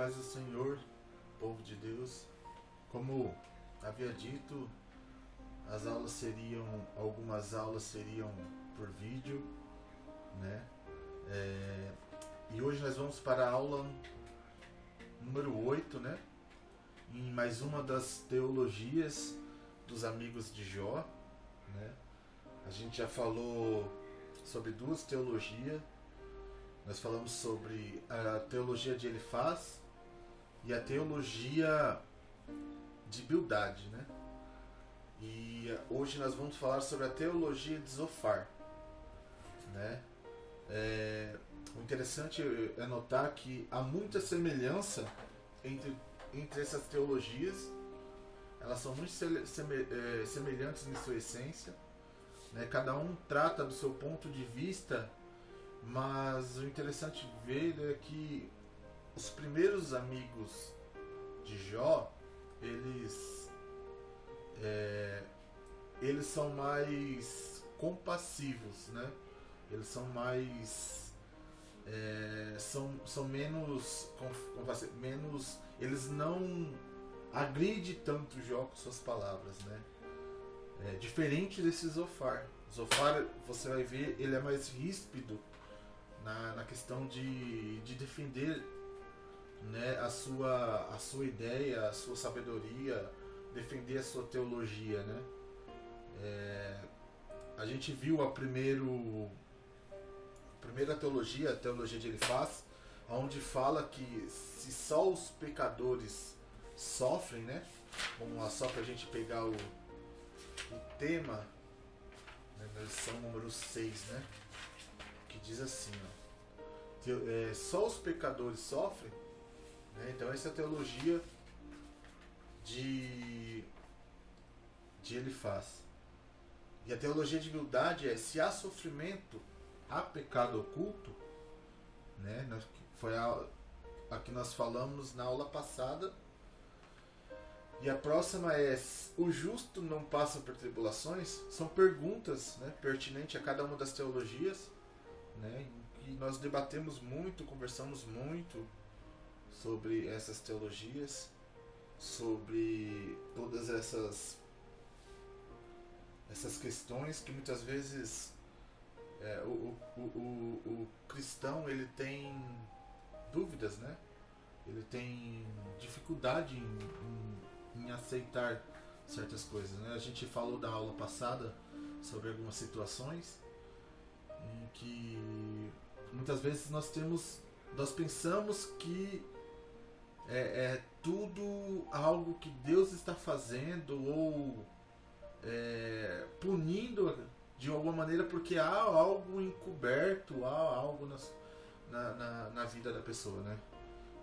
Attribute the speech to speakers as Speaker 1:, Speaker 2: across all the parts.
Speaker 1: paz do Senhor, povo de Deus. Como havia dito, algumas aulas seriam por vídeo, né? E hoje nós vamos para a aula número 8, né? Em mais uma das teologias dos amigos de Jó, né? A gente já falou sobre duas teologias. Nós falamos sobre a teologia de Elifaz e a teologia de Bildade, né? E hoje nós vamos falar sobre a teologia de Zofar, né? O interessante é notar que há muita semelhança entre essas teologias. Elas são muito semelhantes em sua essência, né? Cada um trata do seu ponto de vista, mas o interessante ver é que os primeiros amigos de Jó, eles são mais compassivos, né? Eles são mais são menos menos, eles não agridem tanto Jó com suas palavras, né? Diferente desse Zofar. Zofar, você vai ver, ele é mais ríspido na questão de defender, né, a sua ideia, a sua sabedoria, defender a sua teologia, né? A gente viu a primeira teologia, a teologia de Elifaz, onde fala que se só os pecadores sofrem, né? Vamos lá, só para a gente pegar o tema, né, na lição número 6, né? Que diz assim, ó, só os pecadores sofrem, né? Então essa é a teologia de Elifaz. E a teologia de Bildade é: se há sofrimento, há pecado oculto, né? Foi a que nós falamos na aula passada. E a próxima é: o justo não passa por tribulações? São perguntas, né, pertinentes a cada uma das teologias, né? E nós debatemos muito, conversamos muito sobre essas teologias, sobre todas essas questões que muitas vezes o cristão ele tem dúvidas, né? Ele tem dificuldade em aceitar certas coisas, né? A gente falou da aula passada sobre algumas situações em que muitas vezes nós pensamos que é tudo algo que Deus está fazendo ou punindo de alguma maneira porque há algo encoberto, há algo na vida da pessoa, né?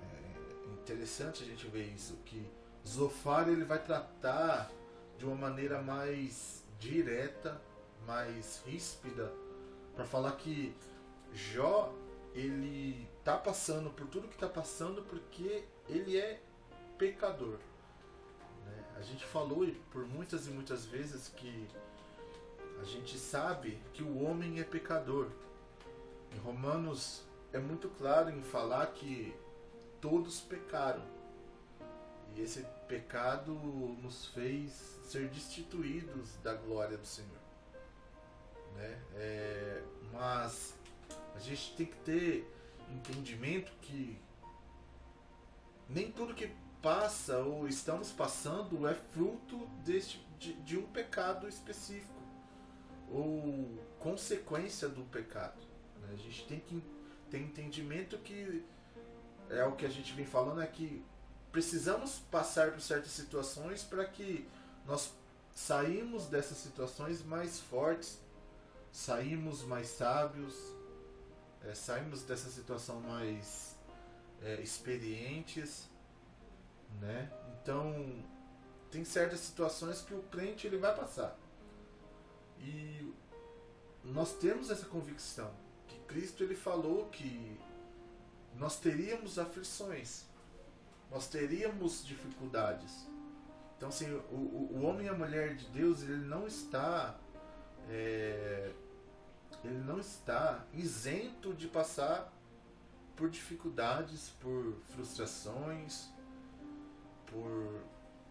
Speaker 1: É interessante a gente ver isso, que Zofar ele vai tratar de uma maneira mais direta, mais ríspida, para falar que Jó ele está passando por tudo que está passando porque ele é pecador, né? A gente falou por muitas e muitas vezes que a gente sabe que o homem é pecador. Em Romanos é muito claro em falar que todos pecaram. E esse pecado nos fez ser destituídos da glória do Senhor, né? Mas a gente tem que ter entendimento que nem tudo que passa ou estamos passando é fruto de um pecado específico ou consequência do pecado, né? A gente tem que ter entendimento que é o que a gente vem falando, é que precisamos passar por certas situações para que nós saímos dessas situações mais fortes, saímos mais sábios, saímos dessa situação mais experientes, né? Então tem certas situações que o crente ele vai passar, e nós temos essa convicção que Cristo ele falou que nós teríamos aflições, nós teríamos dificuldades. Então, assim, o homem e a mulher de Deus ele não está isento de passar por dificuldades, por frustrações, por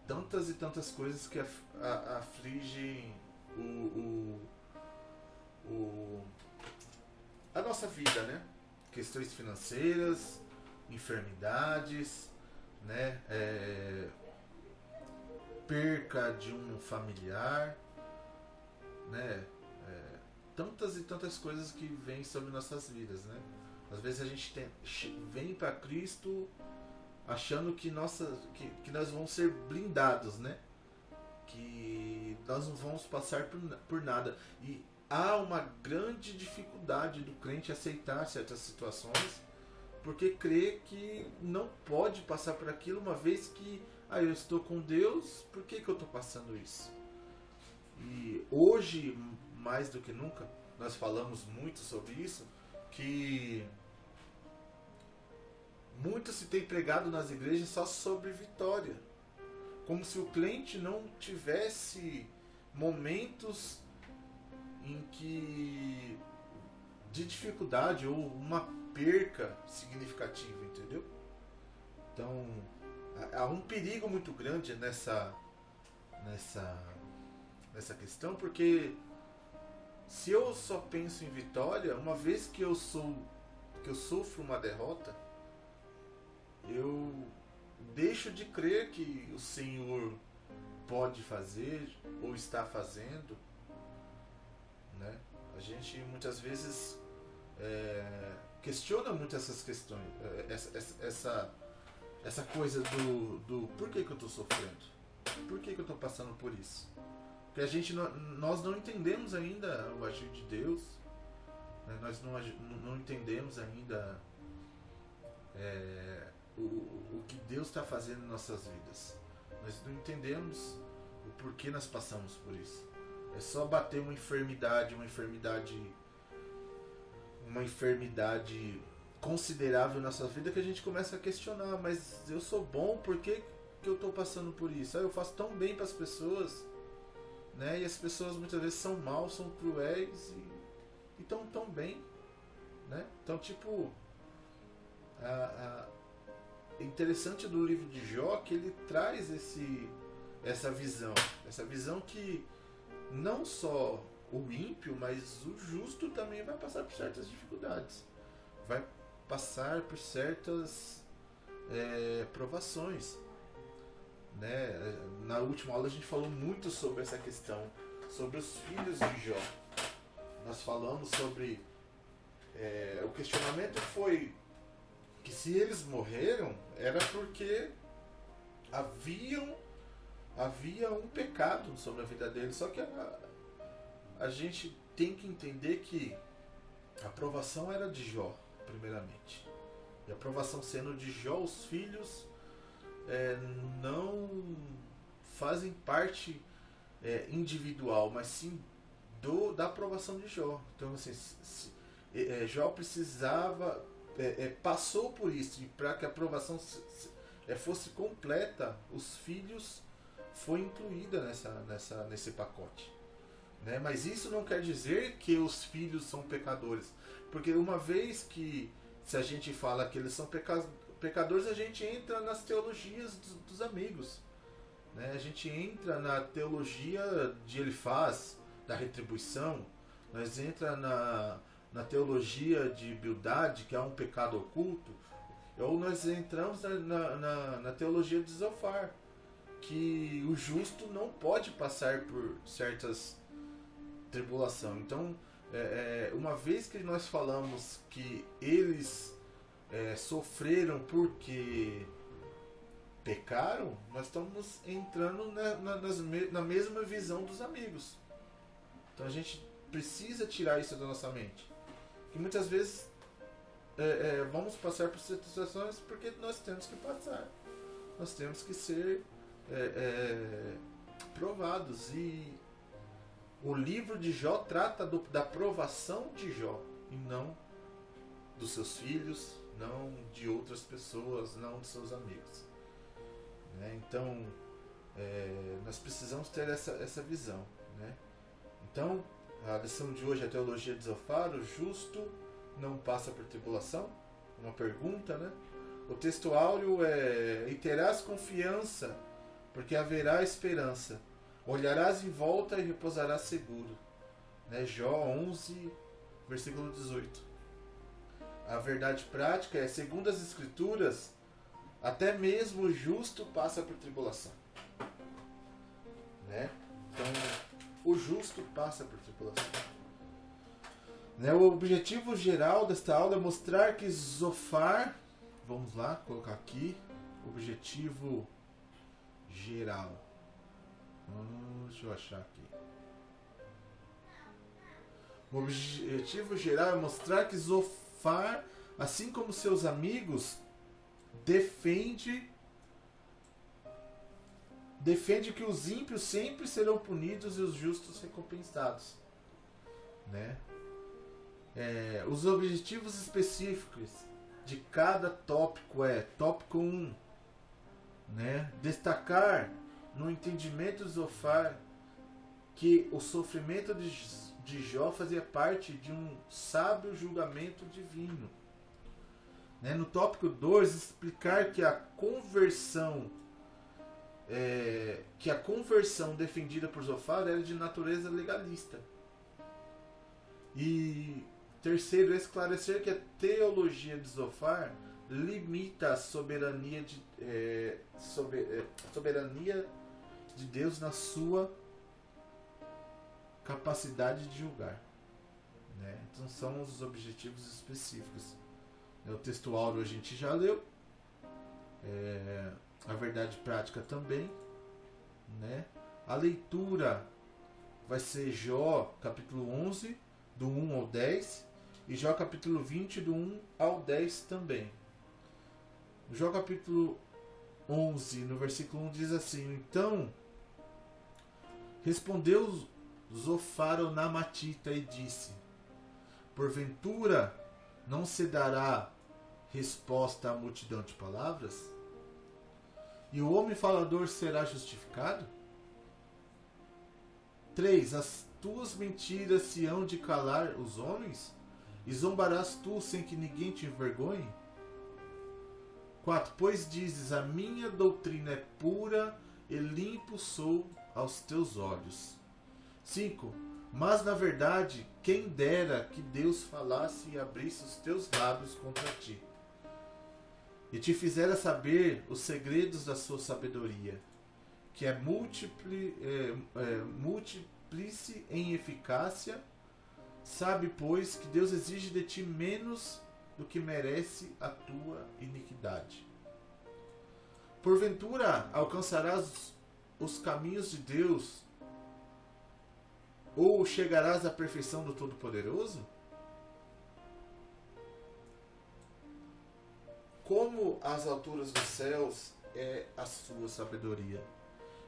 Speaker 1: tantas e tantas coisas que afligem a nossa vida, né? Questões financeiras, enfermidades, né? Perca de um familiar, né? Tantas e tantas coisas que vêm sobre nossas vidas, né? Às vezes a gente vem para Cristo achando que nós vamos ser blindados, né? Que nós não vamos passar por nada. E há uma grande dificuldade do crente aceitar certas situações, porque crê que não pode passar por aquilo, uma vez que eu estou com Deus, por que eu estou passando isso? E hoje, mais do que nunca, nós falamos muito sobre isso, que muito se tem pregado nas igrejas só sobre vitória, como se o crente não tivesse momentos em que de dificuldade ou uma perca significativa, entendeu? Então há um perigo muito grande nessa questão, porque se eu só penso em vitória, uma vez que eu sofro uma derrota, eu deixo de crer que o Senhor pode fazer ou está fazendo, né? A gente muitas vezes questiona muito essas questões, essa coisa do por que eu estou sofrendo, por que eu estou passando por isso, porque nós não entendemos ainda o agir de Deus, né? Nós não entendemos ainda o que Deus está fazendo em nossas vidas. Nós não entendemos o porquê nós passamos por isso. É só bater uma enfermidade considerável na nossa vida que a gente começa a questionar, mas eu sou bom, por que eu estou passando por isso? Eu faço tão bem para as pessoas, né? E as pessoas muitas vezes são maus, são cruéis e estão tão bem, né? Então, tipo, interessante do livro de Jó que ele traz essa visão que não só o ímpio, mas o justo também vai passar por certas dificuldades, vai passar por certas provações, né? Na última aula a gente falou muito sobre essa questão, sobre os filhos de Jó. Nós falamos sobre o questionamento foi que se eles morreram era porque havia um pecado sobre a vida deles. Só que a gente tem que entender que a aprovação era de Jó, primeiramente. E a aprovação sendo de Jó, os filhos não fazem parte individual, mas sim da aprovação de Jó. Então, assim, Jó precisava, passou por isso, e para que a aprovação fosse completa, os filhos foi incluída nesse pacote, né? Mas isso não quer dizer que os filhos são pecadores, porque uma vez que, se a gente fala que eles são pecadores, a gente entra nas teologias dos amigos, né? A gente entra na teologia de Elifaz, da retribuição, nós entra na teologia de Bildade, que é um pecado oculto, ou nós entramos na teologia de Zofar, que o justo não pode passar por certas tribulações. Então, uma vez que nós falamos que eles sofreram porque pecaram, nós estamos entrando na mesma visão dos amigos. Então a gente precisa tirar isso da nossa mente, que muitas vezes vamos passar por situações porque nós temos que passar, nós temos que ser provados. E o livro de Jó trata da provação de Jó e não dos seus filhos, não de outras pessoas, não de seus amigos, né? Então nós precisamos ter essa visão, né? Então a lição de hoje é a teologia de Zofar: o justo não passa por tribulação, uma pergunta, né? O texto áureo é: e terás confiança, porque haverá esperança. Olharás em volta e repousarás seguro. Né? Jó 11, versículo 18. A verdade prática é: segundo as Escrituras, até mesmo o justo passa por tribulação. Né? Então, o justo passa por tribulação. Né? O objetivo geral desta aula é mostrar que Zofar, vamos lá, colocar aqui, objetivo geral. Deixa eu achar aqui. O objetivo geral é mostrar que Zofar, assim como seus amigos, defende que os ímpios sempre serão punidos e os justos recompensados. Né? Os objetivos específicos de cada tópico tópico 1, né? Destacar no entendimento de Zofar que o sofrimento de Jó fazia parte de um sábio julgamento divino. Né? No tópico 2, explicar que a conversão defendida por Zofar era de natureza legalista. E terceiro, esclarecer que a teologia de Zofar limita a soberania de Deus na sua capacidade de julgar. Né? Então são os objetivos específicos. O texto áureo a gente já leu. A verdade prática também. Né? A leitura vai ser Jó capítulo 11, do 1 ao 10. E Jó capítulo 20, do 1 ao 10 também. Jó capítulo 11, no versículo 1 diz assim: então respondeu Zofar ao Namatita e disse: porventura não se dará resposta à multidão de palavras? E o homem falador será justificado? 3. As tuas mentiras se hão de calar os homens? E zombarás tu sem que ninguém te envergonhe? 4. Pois dizes: a minha doutrina é pura e limpo sou aos teus olhos. 5. Mas na verdade, quem dera que Deus falasse e abrisse os teus lábios contra ti, e te fizera saber os segredos da sua sabedoria, que é múltiplice em eficácia. Sabe, pois, que Deus exige de ti menos do que merece a tua iniquidade. Porventura alcançarás os caminhos de Deus, ou chegarás à perfeição do Todo-Poderoso? Como as alturas dos céus é a sua sabedoria.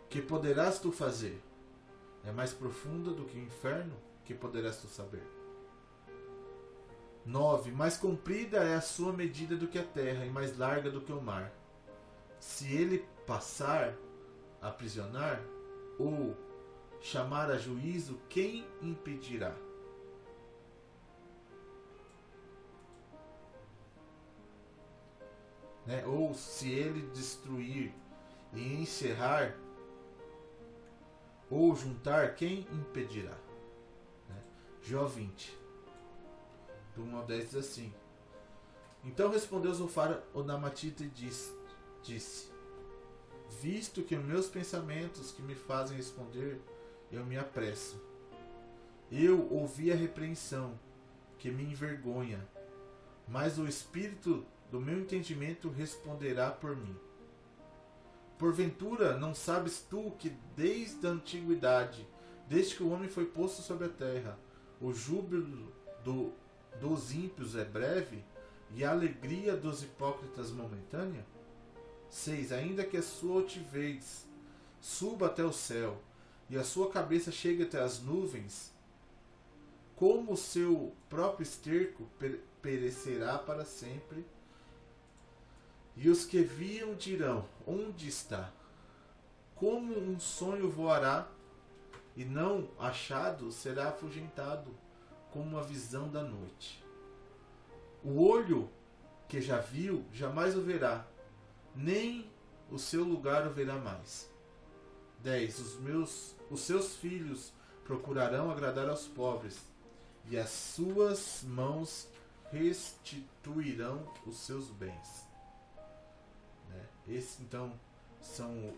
Speaker 1: Que poderás tu fazer? É mais profunda do que o inferno? Que poderás tu saber? 9. Mais comprida é a sua medida do que a terra, e mais larga do que o mar. Se ele passar, aprisionar, ou chamar a juízo, quem impedirá? Né? Ou se ele destruir e encerrar, ou juntar, quem impedirá? Né? Jó 20, do 1 ao 10 diz assim: então respondeu Zofar o Namatita e disse: visto que os meus pensamentos que me fazem responder, eu me apresso. Eu ouvi a repreensão, que me envergonha, mas o espírito do meu entendimento responderá por mim. Porventura não sabes tu que desde a antiguidade, desde que o homem foi posto sobre a terra, o júbilo dos ímpios é breve e a alegria dos hipócritas momentânea? 6. Ainda que a sua altivez suba até o céu e a sua cabeça chegue até as nuvens, como o seu próprio esterco perecerá para sempre. E os que viam dirão: onde está? Como um sonho voará, e não achado será afugentado, como uma visão da noite. O olho que já viu, jamais o verá, nem o seu lugar o verá mais. 10. Os seus filhos procurarão agradar aos pobres, e as suas mãos restituirão os seus bens. Né? Esse então são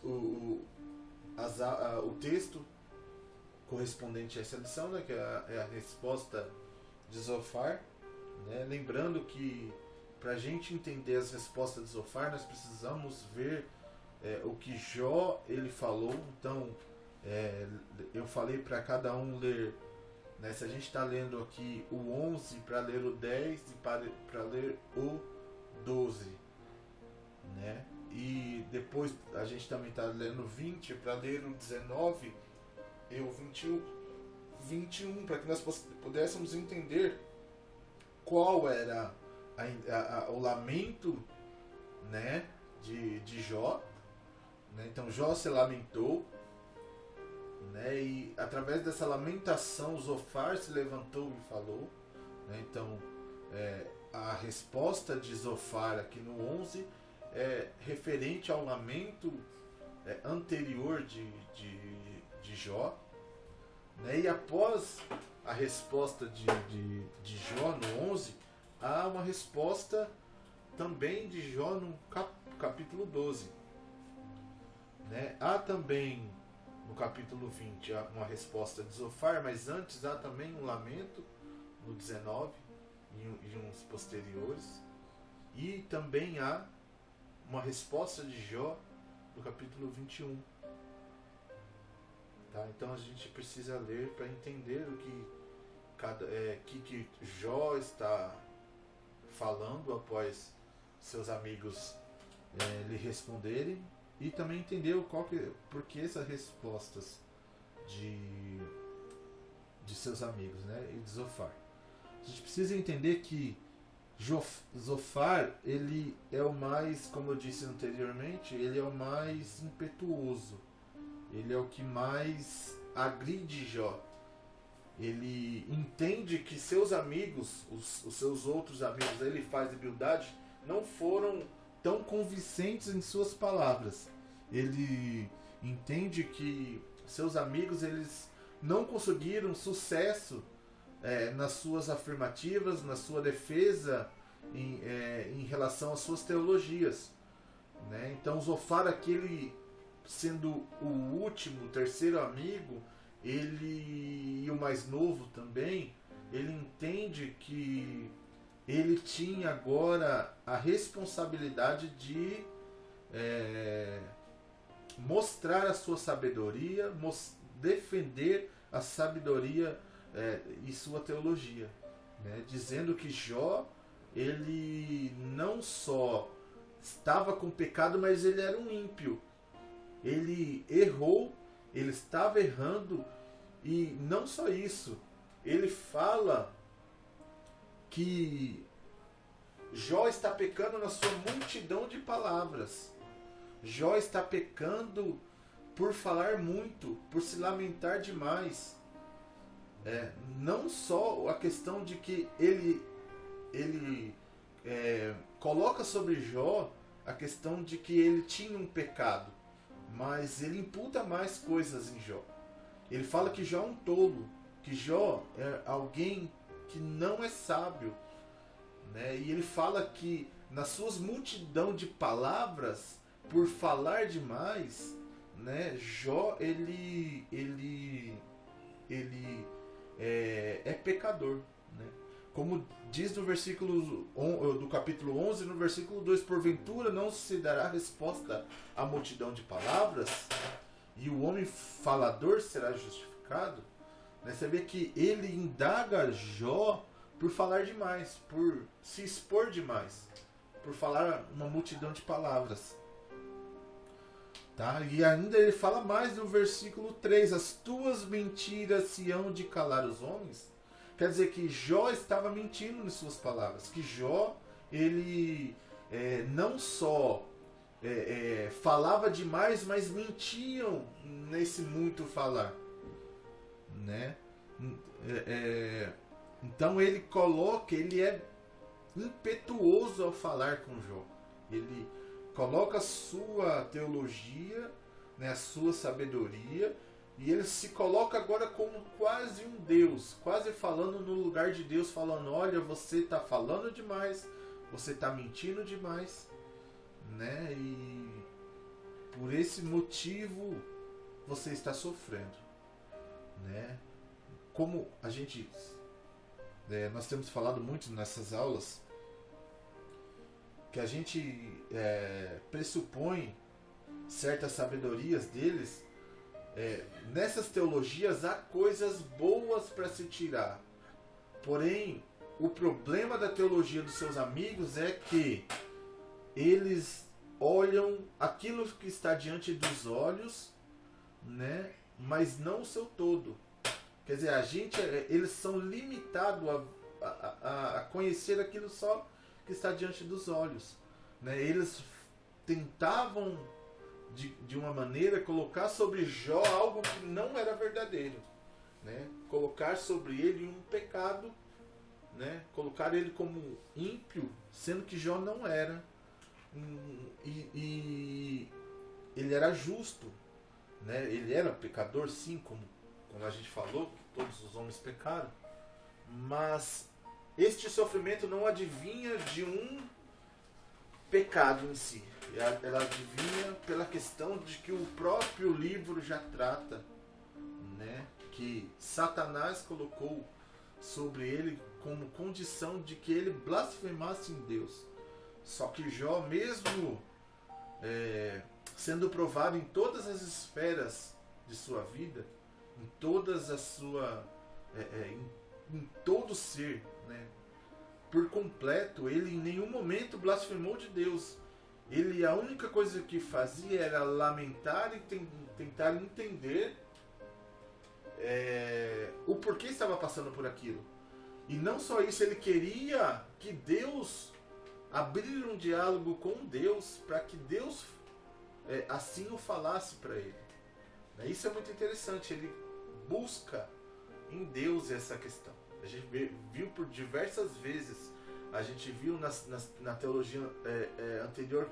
Speaker 1: o texto correspondente a essa lição, né, que é a resposta de Zofar. Né? Lembrando que para a gente entender as respostas de Zofar, nós precisamos ver o que Jó ele falou. Então, eu falei para cada um ler, né, se a gente está lendo aqui o 11, para ler o 10 e para ler o 12. Né? E depois a gente também está lendo 20 para ler o 19 e o 21, para que nós pudéssemos entender qual era o lamento, né, de Jó. Né? Então Jó se lamentou, né, e através dessa lamentação Zofar se levantou e falou. Né? Então a resposta de Zofar aqui no 11 é referente ao lamento anterior de Jó. Né? E após a resposta de Jó no 11, há uma resposta também de Jó no capítulo 12. Né? Há também no capítulo 20 uma resposta de Zofar, mas antes há também um lamento no 19 e uns posteriores. E também há uma resposta de Jó no capítulo 21. Tá? Então a gente precisa ler para entender o que Jó está falando após seus amigos lhe responderem, e também entender por que essas respostas de seus amigos, né, e de Zofar. A gente precisa entender que Zofar, ele é o mais, como eu disse anteriormente, ele é o mais impetuoso. Ele é o que mais agride Jó. Ele entende que seus amigos, os seus outros amigos, ele faz de Bildade, não foram tão convincentes em suas palavras. Ele entende que seus amigos eles não conseguiram sucesso nas suas afirmativas, na sua defesa em relação às suas teologias. Né? Então Zofar, aquele sendo o último, o terceiro amigo, ele e o mais novo também, ele entende que ele tinha agora a responsabilidade de mostrar a sua sabedoria, defender a sabedoria e sua teologia, né? Dizendo que Jó, ele não só estava com pecado, mas ele era um ímpio. Ele errou, ele estava errando, e não só isso, ele fala que Jó está pecando na sua multidão de palavras. Jó está pecando por falar muito, por se lamentar demais. Não só a questão de que ele coloca sobre Jó a questão de que ele tinha um pecado, mas ele imputa mais coisas em Jó. Ele fala que Jó é um tolo, que Jó é alguém que não é sábio, né? E ele fala que nas suas multidão de palavras, por falar demais, né, Jó ele é pecador, né? Como diz no versículo do capítulo 11, no versículo 2, porventura não se dará resposta à multidão de palavras, e o homem falador será justificado. Né? Você vê que ele indaga Jó por falar demais, por se expor demais, por falar uma multidão de palavras. Tá? E ainda ele fala mais no versículo 3, as tuas mentiras se hão de calar os homens. Quer dizer que Jó estava mentindo em suas palavras, que Jó ele não só falava demais, mas mentiam nesse muito falar, né? Então ele é impetuoso ao falar com Jó. Ele coloca a sua teologia, né, a sua sabedoria, e ele se coloca agora como quase um Deus, quase falando no lugar de Deus, falando: olha, você está falando demais, você está mentindo demais, né? E por esse motivo você está sofrendo, né? Como a gente, nós temos falado muito nessas aulas, que a gente pressupõe certas sabedorias deles. Nessas teologias há coisas boas para se tirar. Porém, o problema da teologia dos seus amigos é que eles olham aquilo que está diante dos olhos, né, mas não o seu todo. Quer dizer, eles são limitados a conhecer aquilo só que está diante dos olhos, né? Eles tentavam de uma maneira colocar sobre Jó algo que não era verdadeiro, né? Colocar sobre ele um pecado, né? Colocar ele como ímpio, sendo que Jó não era, e ele era justo, né? Ele era pecador, sim, como a gente falou, que todos os homens pecaram, mas este sofrimento não adivinha de um pecado em si. Ela adivinha pela questão de que o próprio livro já trata, né, que Satanás colocou sobre ele como condição de que ele blasfemasse em Deus. Só que Jó, mesmo sendo provado em todas as esferas de sua vida, em todas a sua em todo ser, né, por completo, ele em nenhum momento blasfemou de Deus. Ele, a única coisa que fazia era lamentar e tentar entender o porquê estava passando por aquilo. E não só isso, ele queria que Deus abrisse um diálogo com Deus, para que Deus assim o falasse para ele. Isso é muito interessante. Ele busca em Deus essa questão. A gente viu por diversas vezes, a gente viu na teologia anterior,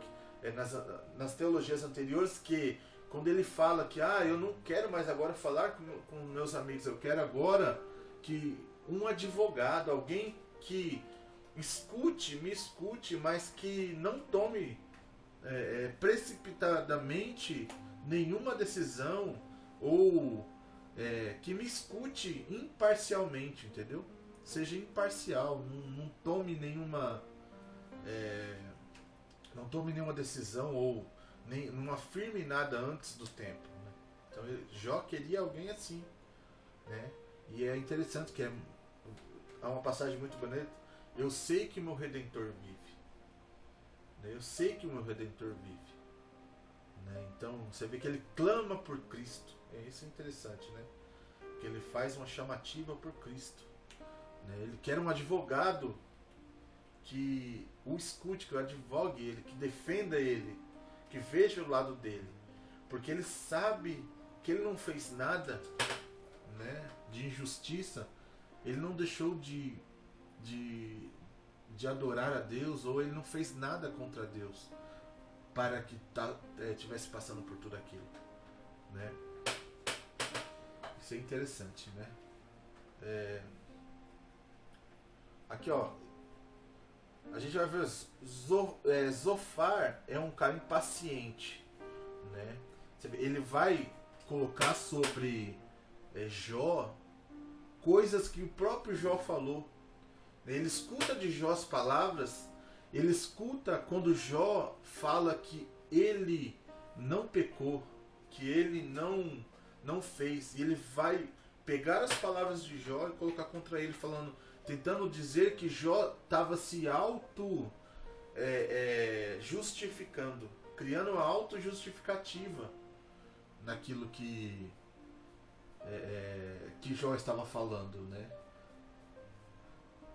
Speaker 1: nas teologias anteriores, que quando ele fala que eu não quero mais agora falar com meus amigos, eu quero agora que um advogado, alguém que me escute, mas que não tome precipitadamente nenhuma decisão, ou que me escute imparcialmente, entendeu? Seja imparcial, não tome nenhuma decisão, ou não afirme nada antes do tempo, né? Então Jó queria alguém assim, né? E é interessante que há uma passagem muito bonita: eu sei que meu Redentor vive, né? Eu sei que o meu Redentor vive, né? Então você vê que ele clama por Cristo. Isso é interessante, né? Que ele faz uma chamativa por Cristo, né? Ele quer um advogado que o escute, que o advogue ele, que defenda ele, que veja o lado dele, porque ele sabe que ele não fez nada, né, de injustiça. Ele não deixou de adorar a Deus, ou ele não fez nada contra Deus para que estivesse passando por tudo aquilo, né? Isso é interessante, né? Aqui, ó, a gente vai ver Zofar é um cara impaciente, né? Ele vai colocar sobre Jó coisas que o próprio Jó falou. Ele escuta de Jó as palavras, ele escuta quando Jó fala que ele não pecou, que ele não fez, e ele vai pegar as palavras de Jó e colocar contra ele, tentando dizer que Jó estava se justificando, criando uma auto-justificativa naquilo que Jó estava falando, né?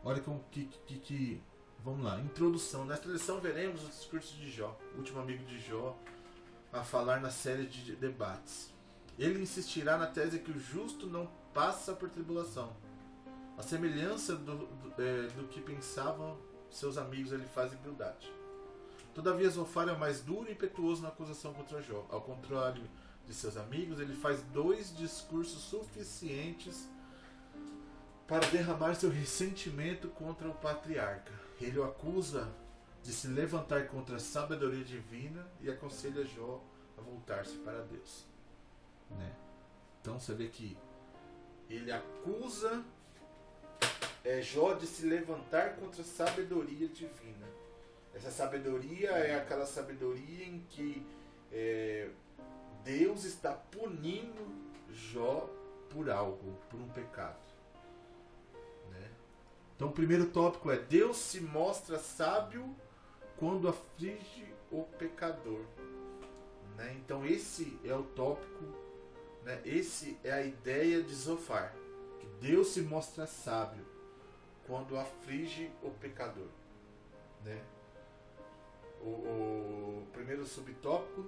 Speaker 1: Olha que vamos lá, introdução. Nesta lição veremos o discurso de Jó, o último amigo de Jó, a falar na série de debates. Ele insistirá na tese que o justo não passa por tribulação, A semelhança do que pensavam seus amigos, ele faz humildade. Todavia, Zofar é o mais duro e impetuoso na acusação contra Jó. Ao contrário de seus amigos, ele faz 2 discursos suficientes para derramar seu ressentimento contra o patriarca. Ele o acusa de se levantar contra a sabedoria divina e aconselha Jó a voltar-se para Deus. Né? Então você vê que ele acusa Jó de se levantar contra a sabedoria divina. Essa sabedoria é aquela sabedoria em que Deus está punindo Jó por algo, por um pecado. Né? Então o primeiro tópico é: Deus se mostra sábio quando aflige o pecador. Né? Então esse é o tópico, né? Esse é a ideia de Zofar, que Deus se mostra sábio quando aflige o pecador. Né? O primeiro subtópico: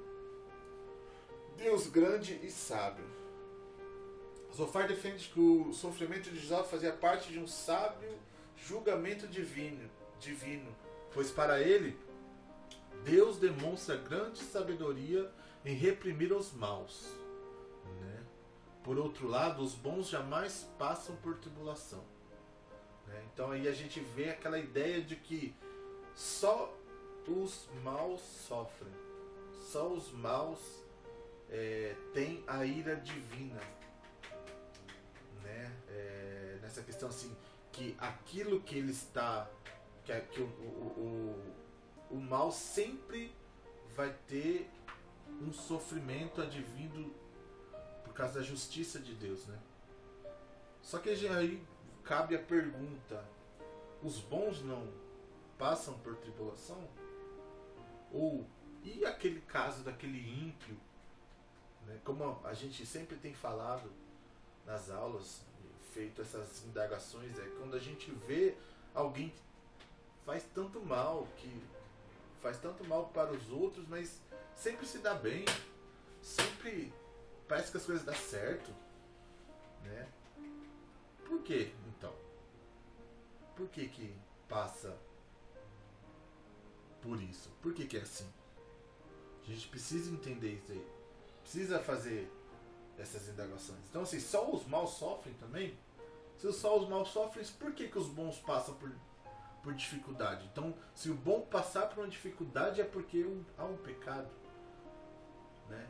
Speaker 1: Deus grande e sábio. Zofar defende que o sofrimento de Jó fazia parte de um sábio julgamento divino, pois para ele Deus demonstra grande sabedoria em reprimir os maus. Né? Por outro lado, os bons jamais passam por tribulação. Né? Então aí a gente vê aquela ideia de que só os maus sofrem, só os maus têm a ira divina. Né? Nessa questão assim, que aquilo que ele está, que o mal sempre vai ter um sofrimento advindo por causa da justiça de Deus, né? Só que aí cabe a pergunta: os bons não passam por tribulação? Ou e aquele caso daquele ímpio, né? Como a gente sempre tem falado nas aulas, feito essas indagações, quando a gente vê alguém que faz tanto mal para os outros, mas sempre se dá bem, sempre parece que as coisas dão certo, né? Por quê, então? Por que passa por isso? Por que é assim? A gente precisa entender isso aí, precisa fazer essas indagações. Então assim, só os maus sofrem também? Se só os maus sofrem, por que os bons passam por dificuldade? Então, se o bom passar por uma dificuldade é porque há um pecado, né?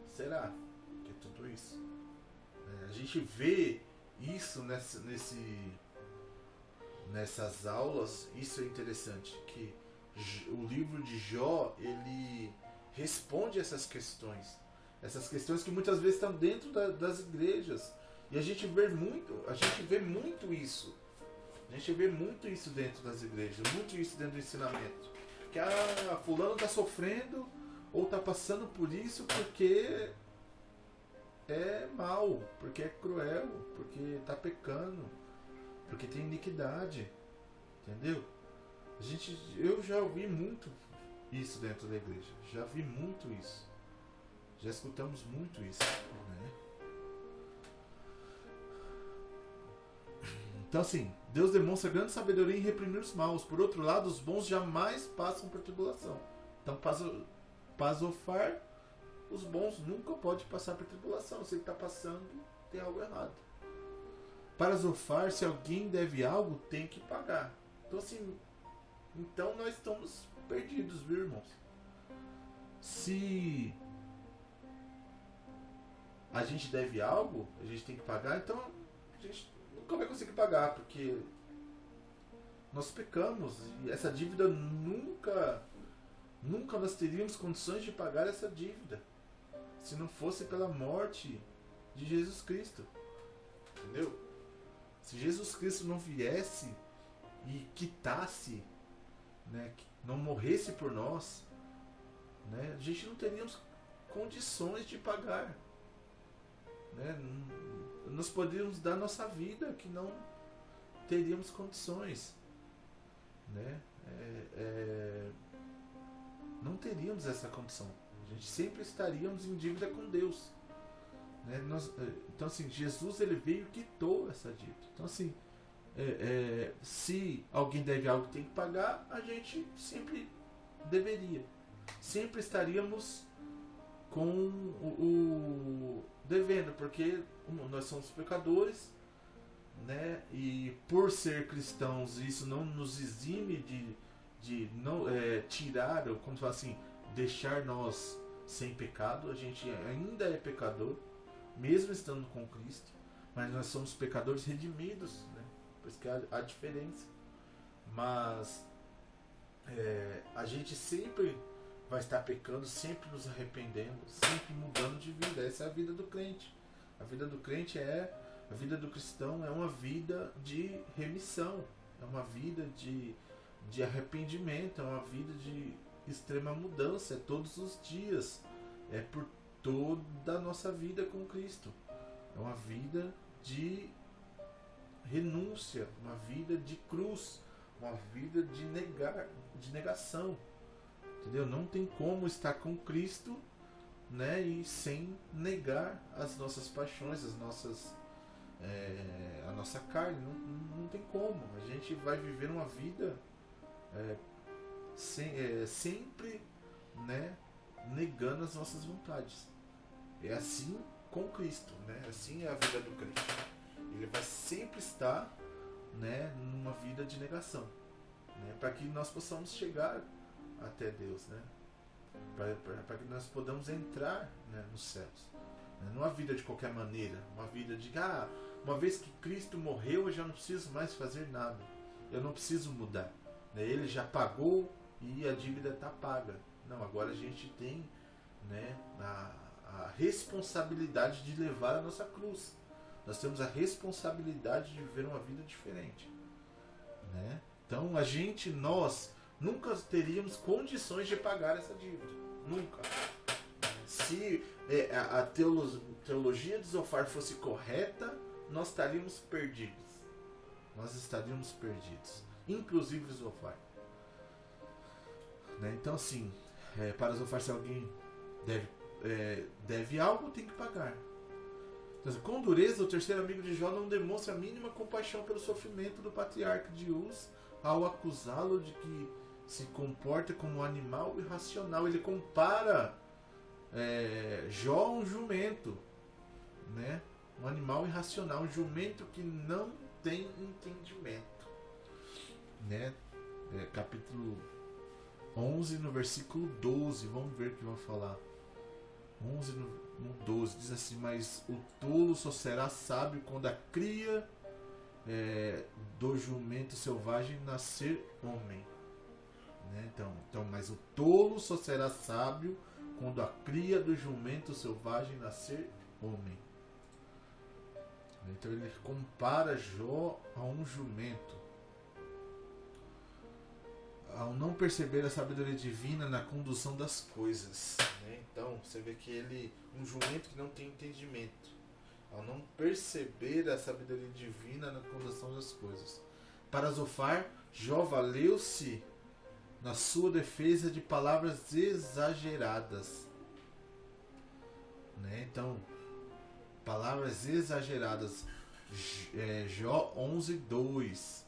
Speaker 1: Será que é tudo isso? A gente vê isso nessas aulas. Isso é interessante, que o livro de Jó, ele responde essas questões que muitas vezes estão dentro das igrejas, e a gente vê muito isso. A gente vê muito isso dentro das igrejas, muito isso dentro do ensinamento. Que fulano está sofrendo ou está passando por isso porque é mal, porque é cruel, porque está pecando, porque tem iniquidade. Entendeu? Eu já ouvi muito isso dentro da igreja. Já vi muito isso. Já escutamos muito isso. Né? Então assim, Deus demonstra grande sabedoria em reprimir os maus. Por outro lado, os bons jamais passam por tribulação. Então, para Zofar, os bons nunca podem passar por tribulação. Se ele está passando, tem algo errado. Para Zofar, se alguém deve algo, tem que pagar. Então assim, nós estamos perdidos, viu, irmãos? Se a gente deve algo, a gente tem que pagar, então a gente nunca vai conseguir pagar, porque nós pecamos e essa dívida nunca nós teríamos condições de pagar essa dívida se não fosse pela morte de Jesus Cristo. Entendeu? Se Jesus Cristo não viesse e quitasse, né, não morresse por nós, né, a gente não teríamos condições de pagar. Né? Nós poderíamos dar nossa vida, que não teríamos condições. Né? Não teríamos essa condição. A gente sempre estaríamos em dívida com Deus. né? Então assim, Jesus ele veio e quitou essa dívida. Então assim, se alguém deve algo que tem que pagar, a gente sempre deveria. Sempre estaríamos com o devendo, porque nós somos pecadores, né? E por ser cristãos, isso não nos exime de não tirar, ou como se fala assim, deixar nós sem pecado. A gente ainda é pecador, mesmo estando com Cristo, mas nós somos pecadores redimidos, né? Por isso que há diferença. Mas a gente sempre vai estar pecando, sempre nos arrependendo, sempre mudando de vida. Essa é a vida do crente. A vida do crente a vida do cristão é uma vida de remissão, é uma vida de arrependimento, é uma vida de extrema mudança, é todos os dias, é por toda a nossa vida com Cristo. É uma vida de renúncia, uma vida de cruz, uma vida de negação. Entendeu? Não tem como estar com Cristo, né, e sem negar as nossas paixões, a nossa carne. Não tem como. A gente vai viver uma vida sempre, né, negando as nossas vontades. É assim com Cristo, né? Assim é a vida do crente. Ele vai sempre estar, né, numa vida de negação, né, para que nós possamos chegar até Deus, né? Para que nós podamos entrar, né, nos céus, né? Não uma vida de qualquer maneira, uma vida de uma vez que Cristo morreu, eu já não preciso mais fazer nada, eu não preciso mudar, né? Ele já pagou e a dívida está paga. Não, agora a gente tem, né, a responsabilidade de levar a nossa cruz. Nós temos a responsabilidade de viver uma vida diferente, né? Então nós nunca teríamos condições de pagar essa dívida. Nunca. Se a teologia de Zofar fosse correta, nós estaríamos perdidos. Nós estaríamos perdidos. Inclusive Zofar. Né? Então, assim, para Zofar, se alguém deve algo, tem que pagar. Então, com dureza, o terceiro amigo de Jó não demonstra a mínima compaixão pelo sofrimento do patriarca de Uz ao acusá-lo de que se comporta como um animal irracional. Ele compara Jó a um jumento, né? Um animal irracional, um jumento que não tem entendimento, né? Capítulo 11, no versículo 12, vamos ver o que vai falar. 11 no 12, diz assim: mas o tolo só será sábio quando a cria do jumento selvagem nascer homem, né? Então, mas o tolo só será sábio quando a cria do jumento selvagem nascer homem. Então ele compara Jó a um jumento, ao não perceber a sabedoria divina na condução das coisas, né? Então você vê que um jumento que não tem entendimento, ao não perceber a sabedoria divina na condução das coisas. Para Zofar, Jó valeu-se na sua defesa de palavras exageradas, né? Então, palavras exageradas. Jó 11, 2.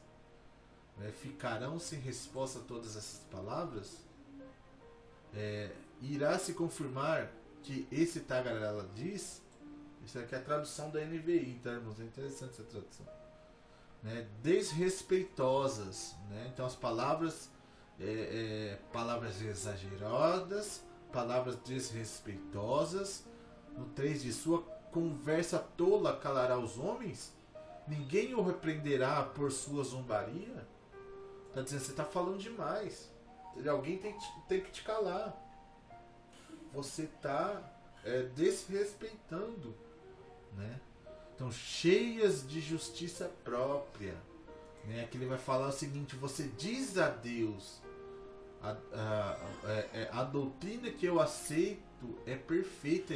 Speaker 1: Ficarão sem resposta todas essas palavras? Irá se confirmar que esse tagarela diz. Isso aqui é a tradução da NVI, tá, irmãos? É interessante essa tradução, né? Desrespeitosas, né? Então as palavras palavras exageradas, palavras desrespeitosas. No 3 diz: sua conversa tola calará os homens? Ninguém o repreenderá por sua zombaria? Está dizendo, você está falando demais. Alguém tem que te calar. Você está desrespeitando, né? Então, cheias de justiça própria, né? Aqui ele vai falar o seguinte: você diz a Deus, a doutrina que eu aceito é perfeita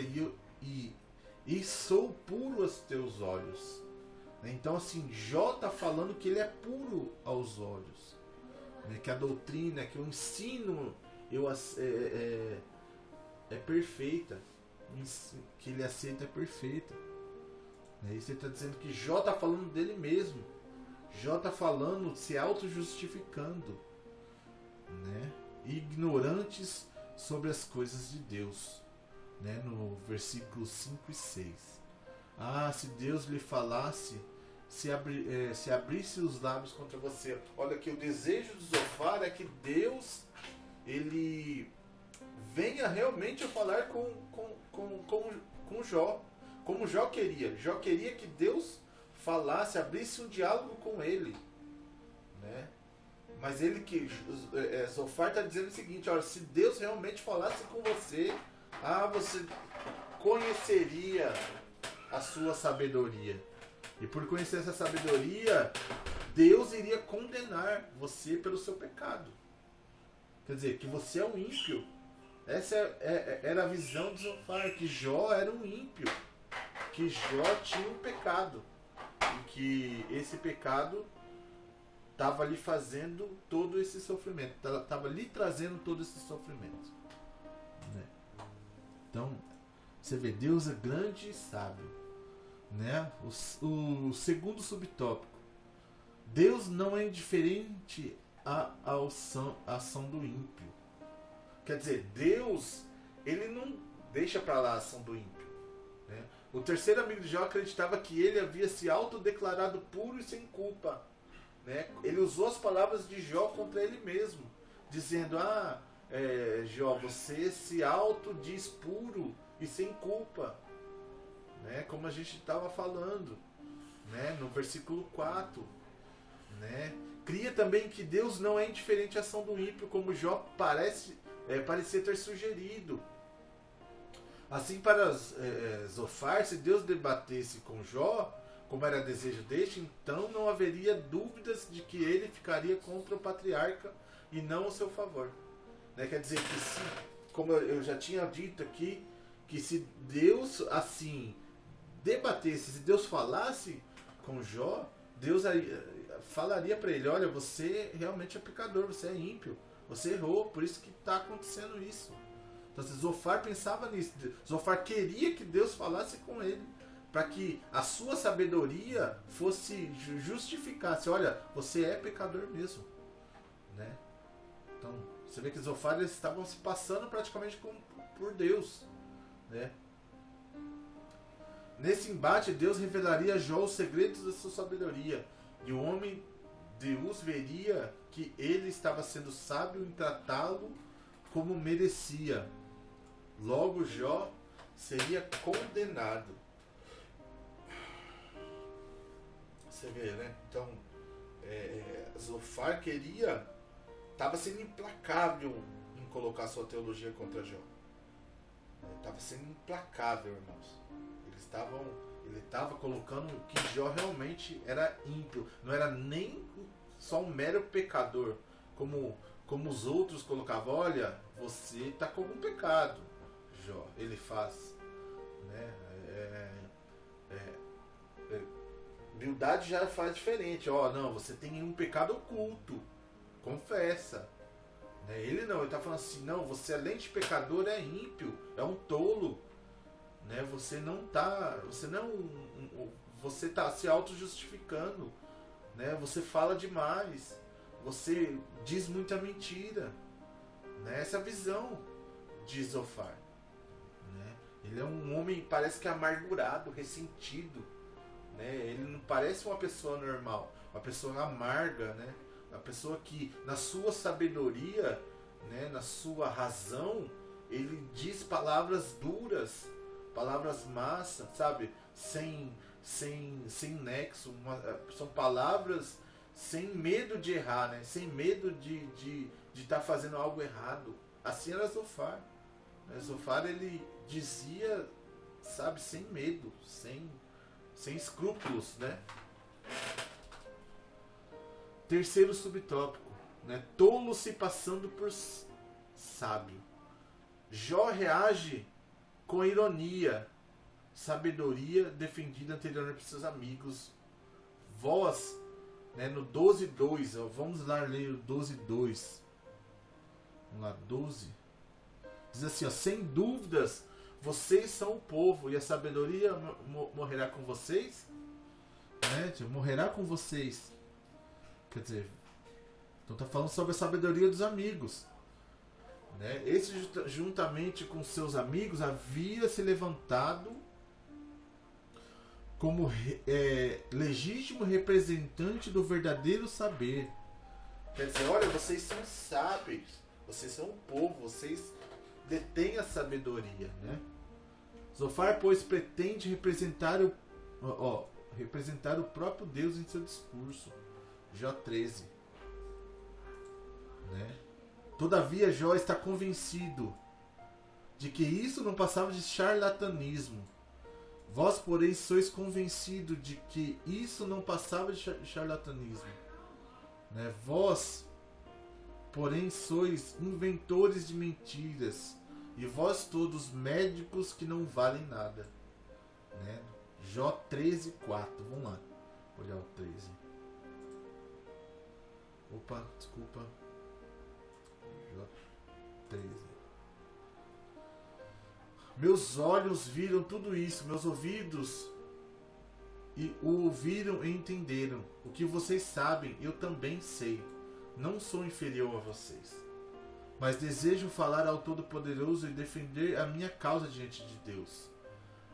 Speaker 1: e sou puro aos teus olhos. Então, assim, Jó está falando que ele é puro aos olhos, né? Que a doutrina, que o ensino é perfeita, que ele aceita é perfeita. Isso ele está dizendo que Jó está falando dele mesmo. Jó está falando, se auto-justificando, né? Ignorantes sobre as coisas de Deus, né? No versículo 5 e 6. Se Deus lhe falasse, se abrisse os lábios contra você. Olha que o desejo de Zofar é que Deus ele venha realmente a falar com Jó, como Jó queria. Jó queria que Deus falasse, abrisse um diálogo com ele, né? Mas Zofar está dizendo o seguinte: olha, se Deus realmente falasse com você, você conheceria a sua sabedoria. E por conhecer essa sabedoria, Deus iria condenar você pelo seu pecado. Quer dizer, que você é um ímpio. Essa era a visão de Zofar, que Jó era um ímpio. Que Jó tinha um pecado. E que esse pecado estava lhe fazendo todo esse sofrimento. Estava lhe trazendo todo esse sofrimento. Né? Então, você vê, Deus é grande e sábio. Né? O segundo subtópico. Deus não é indiferente à ação do ímpio. Quer dizer, Deus, ele não deixa para lá a ação do ímpio. Né? O terceiro amigo de Jó acreditava que ele havia se autodeclarado puro e sem culpa. Né? Ele usou as palavras de Jó contra ele mesmo, dizendo: Jó, você se autodiz puro e sem culpa. Né? Como a gente estava falando, né? No versículo 4. Né? Cria também que Deus não é indiferente à ação do ímpio, como Jó parecia ter sugerido. Assim, para Zofar, se Deus debatesse com Jó, como era desejo deste, então não haveria dúvidas de que ele ficaria contra o patriarca e não ao seu favor. Né? Quer dizer que, se, como eu já tinha dito aqui, que se Deus assim debatesse, se Deus falasse com Jó, Deus falaria para ele: olha, você realmente é pecador, você é ímpio, você errou, por isso que está acontecendo isso. Então Zofar pensava nisso. Zofar queria que Deus falasse com ele, para que a sua sabedoria fosse justificasse: olha, você é pecador mesmo. Né? Então você vê que Zofar, eles estavam se passando praticamente por Deus. Né? Nesse embate, Deus revelaria a Jó os segredos da sua sabedoria, e o homem Deus veria que ele estava sendo sábio em tratá-lo como merecia. Logo, Jó seria condenado. Você vê, né? Então, Zofar estava sendo implacável em colocar sua teologia contra Jó. Estava sendo implacável, irmãos. Ele estava colocando que Jó realmente era ímpio. Não era nem só um mero pecador, como os outros colocavam: olha, você está com algum pecado, Jó. Ele faz. Né? Bildade já faz diferente. Não, você tem um pecado oculto. Confessa. Né? Ele não, ele está falando assim: não, você além de pecador é ímpio, é um tolo. Né? Você está se auto-justificando. Né? Você fala demais. Você diz muita mentira. Né? Essa é a visão de Zofar. Né? Ele é um homem, parece que amargurado, ressentido. Né? Ele não parece uma pessoa normal, uma pessoa amarga, né? Uma pessoa que, na sua sabedoria, né? Na sua razão, ele diz palavras duras, palavras massas, sabe? Sem nexo. São palavras sem medo de errar, né? Sem medo de estar fazendo algo errado. Assim era Zofar. Zofar, ele dizia, sabe, sem medo, sem escrúpulos, né? Terceiro subtópico, né? Tolo se passando por sábio. Jó reage com ironia, sabedoria defendida anteriormente por seus amigos. Vós, né, no 12:2, vamos lá ler o 12:2. Vamos lá, 12. Diz assim: sem dúvidas, vocês são o povo e a sabedoria morrerá com vocês, né? Morrerá com vocês. Quer dizer, então está falando sobre a sabedoria dos amigos, né? Esse, juntamente com seus amigos, havia se levantado como legítimo representante do verdadeiro saber. Quer dizer, olha, vocês são sábios, vocês são o povo, vocês detêm a sabedoria, né? Zofar, pois, pretende representar o próprio Deus em seu discurso. Jó 13. Né? Todavia, Jó está convencido de que isso não passava de charlatanismo. Vós, porém, sois convencidos de que isso não passava de charlatanismo. Né? Vós, porém, sois inventores de mentiras, e vós todos médicos que não valem nada. Né? Jó 13, 4. Vamos lá. Olhar o 13. Opa, desculpa. Jó 13. Meus olhos viram tudo isso, meus ouvidos o ouviram e entenderam. O que vocês sabem, eu também sei. Não sou inferior a vocês. Mas desejo falar ao Todo-Poderoso e defender a minha causa diante de Deus.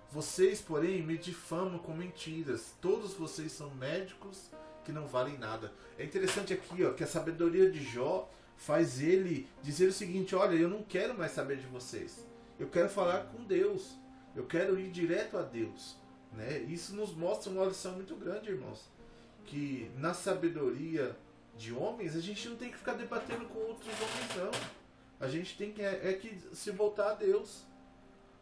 Speaker 1: Vocês, porém, me difamam com mentiras. Todos vocês são médicos que não valem nada. É interessante aqui, ó, que a sabedoria de Jó faz ele dizer o seguinte: olha, eu não quero mais saber de vocês. Eu quero falar com Deus. Eu quero ir direto a Deus. Né? Isso nos mostra uma lição muito grande, irmãos. Que na sabedoria de homens, a gente não tem que ficar debatendo com outros homens, não. A gente tem que se voltar a Deus.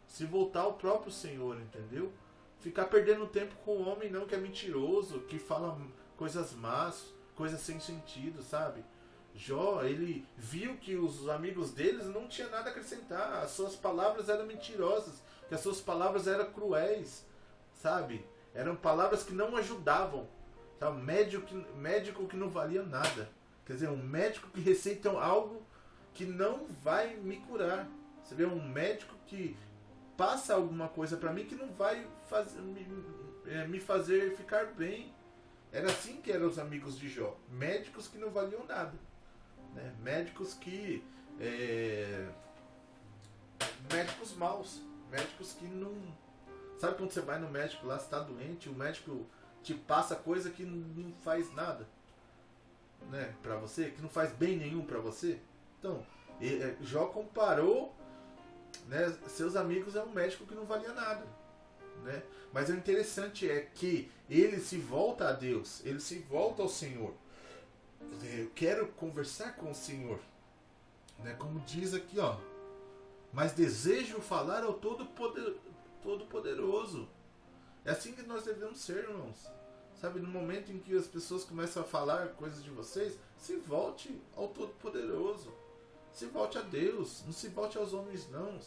Speaker 1: Se voltar ao próprio Senhor, entendeu? Ficar perdendo tempo com o homem não, que é mentiroso, que fala coisas más, coisas sem sentido, sabe? Jó, ele viu que os amigos deles não tinham nada a acrescentar. As suas palavras eram mentirosas, que as suas palavras eram cruéis, sabe? Eram palavras que não ajudavam. Sabe? Médico que não valia nada. Quer dizer, um médico que receita algo que não vai me curar. Você vê, um médico que passa alguma coisa para mim que não vai me fazer ficar bem. Era assim que eram os amigos de Jó. Médicos que não valiam nada. Né? Médicos que... médicos maus. Médicos que não... Sabe quando você vai no médico lá, você está doente, o médico te passa coisa que não faz nada, né, para você, que não faz bem nenhum para você? Então, Jó comparou, né, seus amigos a um médico que não valia nada, né? Mas o interessante é que ele se volta a Deus, ele se volta ao Senhor. Eu quero conversar com o Senhor, né? Como diz aqui, ó, mas desejo falar ao Todo-Poderoso. É assim que nós devemos ser, irmãos. Sabe, no momento em que as pessoas começam a falar coisas de vocês, se volte ao Todo-Poderoso. Se volte a Deus. Não se volte aos homens, não.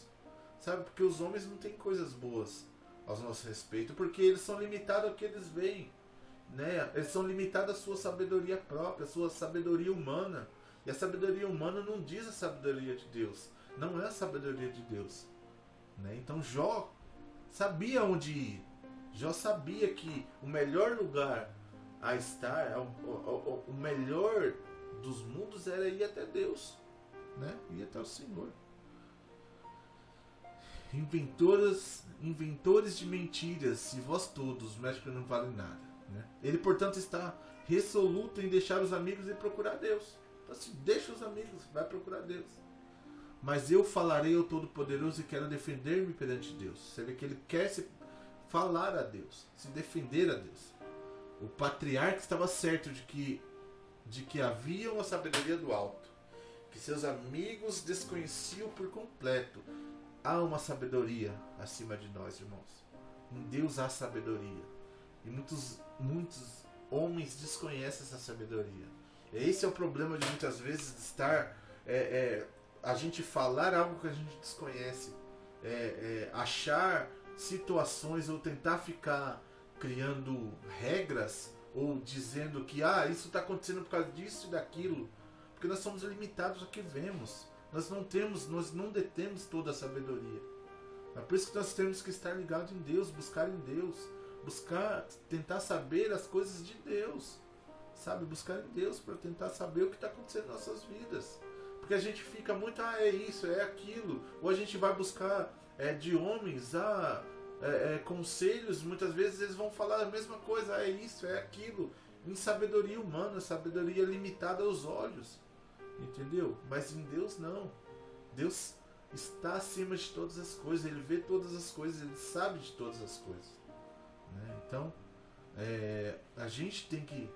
Speaker 1: Sabe, porque os homens não têm coisas boas aos nosso respeito, porque eles são limitados ao que eles veem. Né? Eles são limitados à sua sabedoria própria, à sua sabedoria humana. E a sabedoria humana não diz a sabedoria de Deus. Não é a sabedoria de Deus. Né? Então Jó sabia onde ir. Jó sabia que o melhor lugar a estar, o melhor dos mundos era ir até Deus, né? Ir até o Senhor. Inventores de mentiras, e vós todos, médicos não valem nada. Né? Ele, portanto, está resoluto em deixar os amigos e procurar Deus. Então, assim, deixa os amigos, vai procurar Deus. Mas eu falarei ao Todo-Poderoso e quero defender-me perante Deus. Você vê que ele quer se falar a Deus, se defender a Deus. O patriarca estava certo de que havia uma sabedoria do alto, que seus amigos desconheciam por completo. Há uma sabedoria acima de nós, irmãos. Em Deus há sabedoria. E muitos homens desconhecem essa sabedoria. Esse é o problema de muitas vezes de estar... a gente falar algo que a gente desconhece. Achar situações ou tentar ficar criando regras ou dizendo que isso está acontecendo por causa disso e daquilo, porque nós somos limitados ao que vemos. Nós não detemos toda a sabedoria. É por isso que nós temos que estar ligados em Deus, buscar em Deus, buscar, tentar saber as coisas de Deus, sabe? Buscar em Deus para tentar saber o que está acontecendo nas nossas vidas. Porque a gente fica muito, é isso, é aquilo. Ou a gente vai buscar de homens, conselhos, muitas vezes eles vão falar a mesma coisa, é isso, é aquilo. Em sabedoria humana, sabedoria limitada aos olhos. Entendeu? Mas em Deus não. Deus está acima de todas as coisas, Ele vê todas as coisas, Ele sabe de todas as coisas. Né? Então, a gente tem que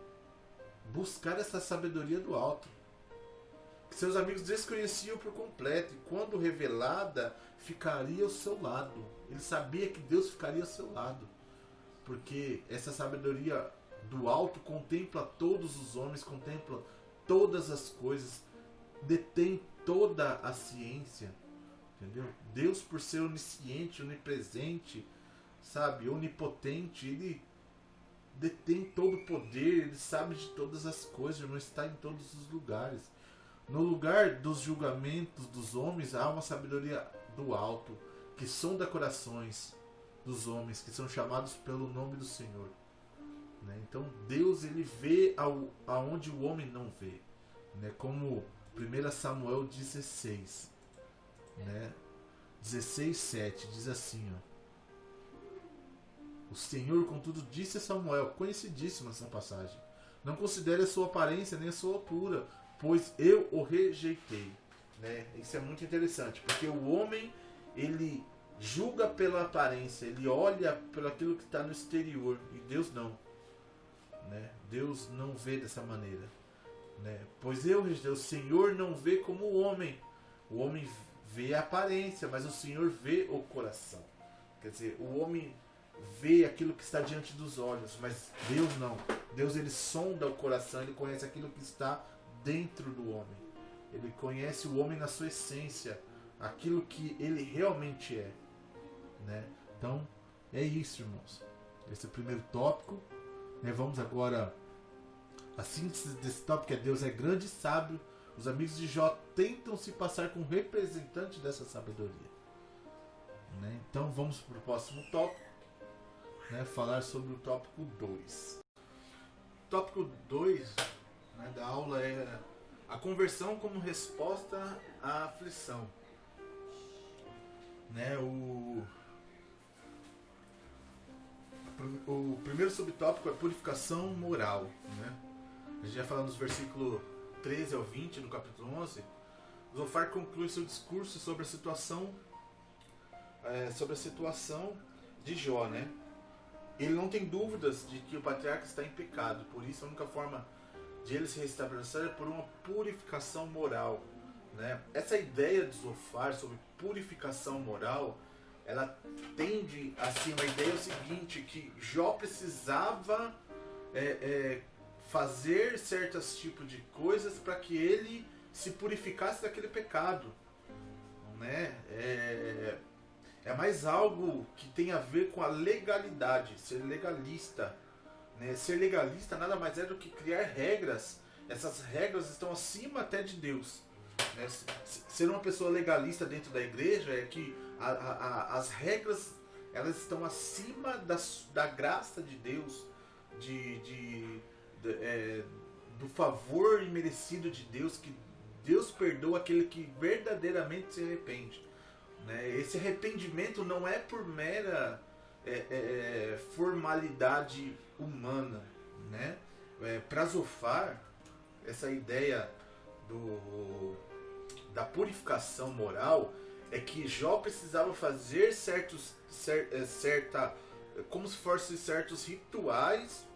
Speaker 1: buscar essa sabedoria do alto. Que seus amigos desconheciam por completo, e quando revelada, ficaria ao seu lado. Ele sabia que Deus ficaria ao seu lado. Porque essa sabedoria do alto contempla todos os homens, contempla todas as coisas, detém toda a ciência, entendeu? Deus, por ser onisciente, onipresente, sabe, onipotente, Ele detém todo o poder, Ele sabe de todas as coisas, não está em todos os lugares. No lugar dos julgamentos dos homens há uma sabedoria do alto, que sonda corações dos homens, que são chamados pelo nome do Senhor. Né? Então Deus, Ele vê aonde o homem não vê. Né? Como 1 Samuel 16, né? 16:7 diz assim, o Senhor contudo disse a Samuel, conhecidíssima essa passagem, não considere a sua aparência nem a sua altura, pois eu o rejeitei. Né? Isso é muito interessante, porque o homem, ele julga pela aparência, ele olha pelo aquilo que está no exterior, e Deus não. Né? Deus não vê dessa maneira. Né? Pois o Senhor não vê como o homem vê a aparência, mas o Senhor vê o coração. Quer dizer, o homem vê aquilo que está diante dos olhos, mas Deus não. Deus, Ele sonda o coração, Ele conhece aquilo que está dentro do homem. Ele conhece o homem na sua essência, aquilo que ele realmente é. Né? Então, é isso, irmãos. Esse é o primeiro tópico. Né? Vamos agora. A síntese desse tópico é: Deus é grande e sábio. Os amigos de Jó tentam se passar com representante dessa sabedoria. Né? Então vamos para o próximo tópico. Né? Falar sobre o tópico 2. O tópico 2, né, da aula é a conversão como resposta à aflição. Né? O primeiro subtópico é purificação moral. Né? A gente já falando dos versículos 13 ao 20, no capítulo 11, Zofar conclui seu discurso sobre a situação de Jó. Né? Ele não tem dúvidas de que o patriarca está em pecado, por isso a única forma de ele se restabelecer é por uma purificação moral. Né? Essa ideia de Zofar sobre purificação moral, ela tende assim, a ideia é o seguinte, que Jó precisava fazer certos tipos de coisas para que ele se purificasse daquele pecado. Né? É mais algo que tem a ver com a legalidade, ser legalista. Né? Ser legalista nada mais é do que criar regras. Essas regras estão acima até de Deus. Né? Ser uma pessoa legalista dentro da igreja é que as regras, elas estão acima da graça de Deus, do favor imerecido de Deus, que Deus perdoa aquele que verdadeiramente se arrepende. Né? Esse arrependimento não é por mera formalidade humana. Né? Para Zofar, essa ideia da purificação moral é que Jó precisava fazer como se fossem certos rituais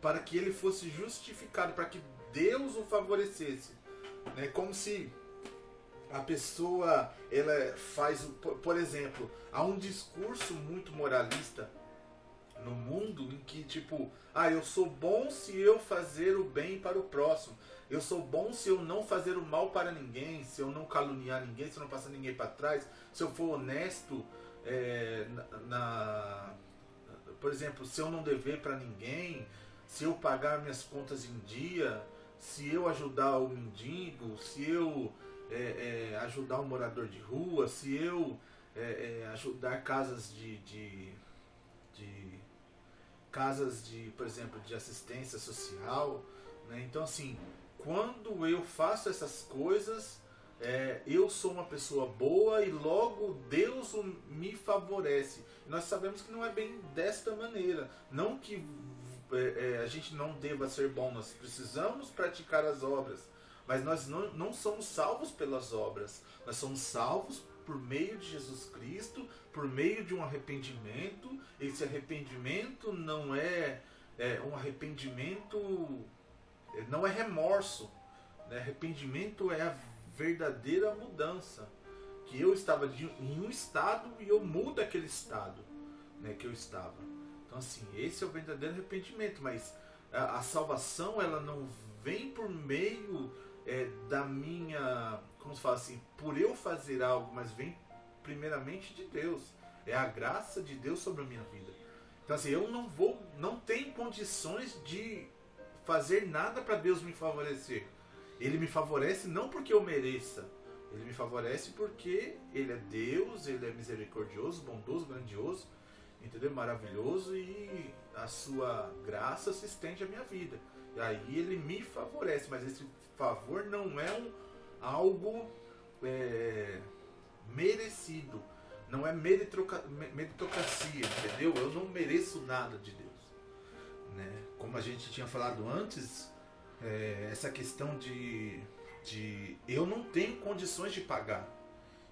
Speaker 1: para que ele fosse justificado, para que Deus o favorecesse. Né? Como se a pessoa, ela faz, por exemplo, há um discurso muito moralista no mundo em que tipo, eu sou bom se eu fazer o bem para o próximo, eu sou bom se eu não fazer o mal para ninguém, se eu não caluniar ninguém, se eu não passar ninguém para trás, se eu for honesto, por exemplo, se eu não dever para ninguém, se eu pagar minhas contas em dia, se eu ajudar o mendigo, se eu ajudar um morador de rua, se eu ajudar casas casas de, por exemplo, de assistência social, né? Então assim, quando eu faço essas coisas, eu sou uma pessoa boa e logo Deus me favorece. Nós sabemos que não é bem desta maneira. Não que a gente não deva ser bom, nós precisamos praticar as obras, mas nós não somos salvos pelas obras. Nós somos salvos por meio de Jesus Cristo, por meio de um arrependimento. Esse arrependimento não é um arrependimento, não é remorso, né? Arrependimento é a verdadeira mudança, que eu estava em um estado e eu mudo aquele estado, né, que eu estava. Então assim, esse é o verdadeiro arrependimento. Mas a salvação, ela não vem por meio da minha, como se fala assim, por eu fazer algo, mas vem primeiramente de Deus. É a graça de Deus sobre a minha vida. Então assim, eu não tenho condições de fazer nada para Deus me favorecer. Ele me favorece não porque eu mereça. Ele me favorece porque Ele é Deus, Ele é misericordioso, bondoso, grandioso, entendeu? Maravilhoso, e a sua graça se estende à minha vida. E aí Ele me favorece, mas esse favor não é algo merecido. Não é meritocracia, entendeu? Eu não mereço nada de Deus, né? Como a gente tinha falado antes, essa questão de eu não tenho condições de pagar,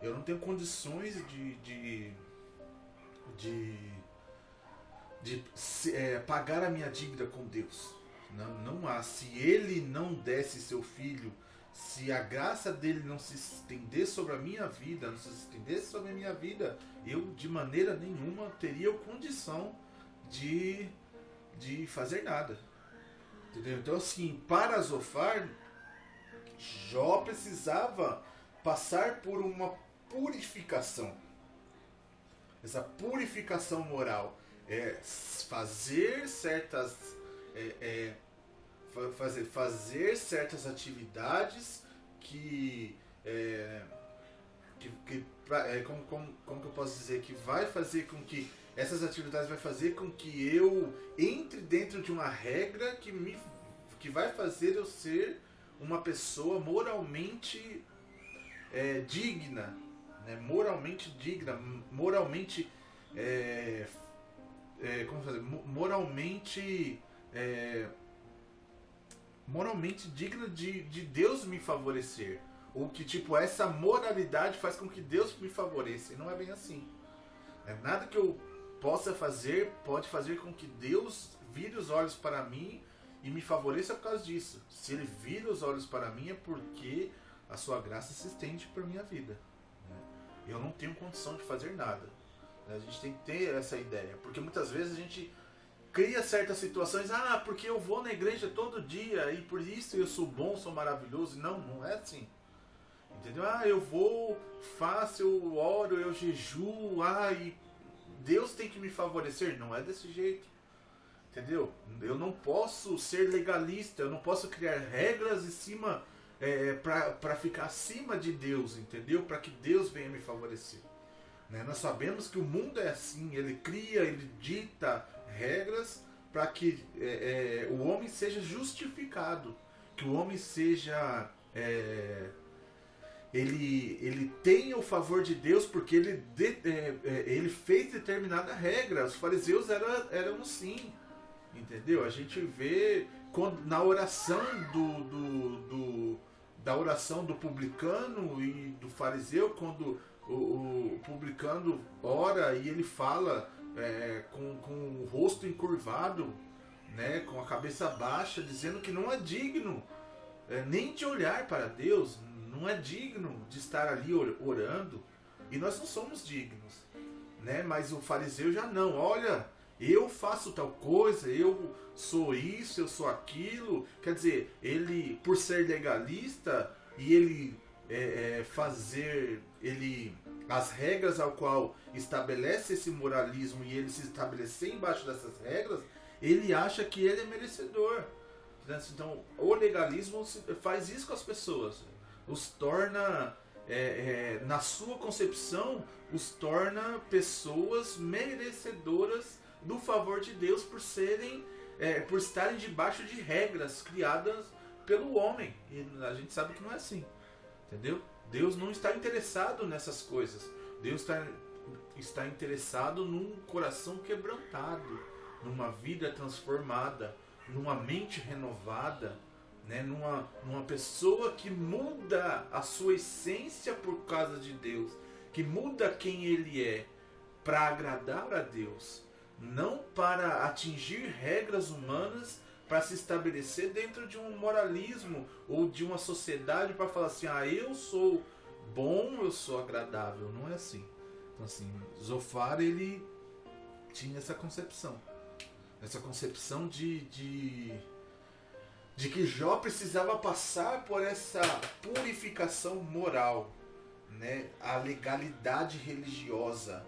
Speaker 1: eu não tenho condições de pagar a minha dívida com Deus. Não há. Se Ele não desse seu Filho, se a graça dele não se estender sobre a minha vida, não se estendesse sobre a minha vida, eu de maneira nenhuma teria condição de fazer nada. Entendeu? Então assim, para Zofar, Jó precisava passar por uma purificação. Essa purificação moral fazer certas atividades como que eu posso dizer, que vai fazer com que essas atividades vai fazer com que eu entre dentro de uma regra que vai fazer eu ser uma pessoa moralmente digna, né? Moralmente digna, moralmente como fazer? Moralmente digna de Deus me favorecer. Ou que tipo, essa moralidade faz com que Deus me favoreça. E não é bem assim. Nada que eu possa fazer pode fazer com que Deus vire os olhos para mim e me favoreça por causa disso. Se Ele vira os olhos para mim é porque a sua graça se estende para a minha vida, né? Eu não tenho condição de fazer nada, né? A gente tem que ter essa ideia, porque muitas vezes a gente cria certas situações, porque eu vou na igreja todo dia e por isso eu sou bom, sou maravilhoso. Não é assim, entendeu? Eu vou, faço, eu oro, eu jejuo, e Deus tem que me favorecer. Não é desse jeito, entendeu? Eu não posso ser legalista, eu não posso criar regras em cima para ficar acima de Deus, entendeu? Para que Deus venha me favorecer, né? Nós sabemos que o mundo é assim, ele cria, ele dita regras para que o homem seja justificado, que o homem seja ele tenha o favor de Deus porque ele fez determinada regra. Os fariseus eram assim, entendeu? A gente vê na oração da oração do publicano e do fariseu, quando o publicano ora e ele fala com o rosto encurvado, né, com a cabeça baixa, dizendo que não é digno nem de olhar para Deus, não é digno de estar ali orando, e nós não somos dignos, né? Mas o fariseu já não, olha, eu faço tal coisa, eu sou isso, eu sou aquilo. Quer dizer, ele, por ser legalista e ele as regras ao qual estabelece esse moralismo e ele se estabelecer embaixo dessas regras, ele acha que ele é merecedor. Então, o legalismo faz isso com as pessoas, os torna na sua concepção, os torna pessoas merecedoras do favor de Deus por estarem debaixo de regras criadas pelo homem. E a gente sabe que não é assim, entendeu? Deus não está interessado nessas coisas. Deus está interessado num coração quebrantado, numa vida transformada, numa mente renovada, né? numa pessoa que muda a sua essência por causa de Deus, que muda quem ele é para agradar a Deus, não para atingir regras humanas, para se estabelecer dentro de um moralismo ou de uma sociedade para falar assim, eu sou bom, eu sou agradável. Não é assim. Então assim, Zofar, ele tinha essa concepção de que Jó precisava passar por essa purificação moral, né? A legalidade religiosa,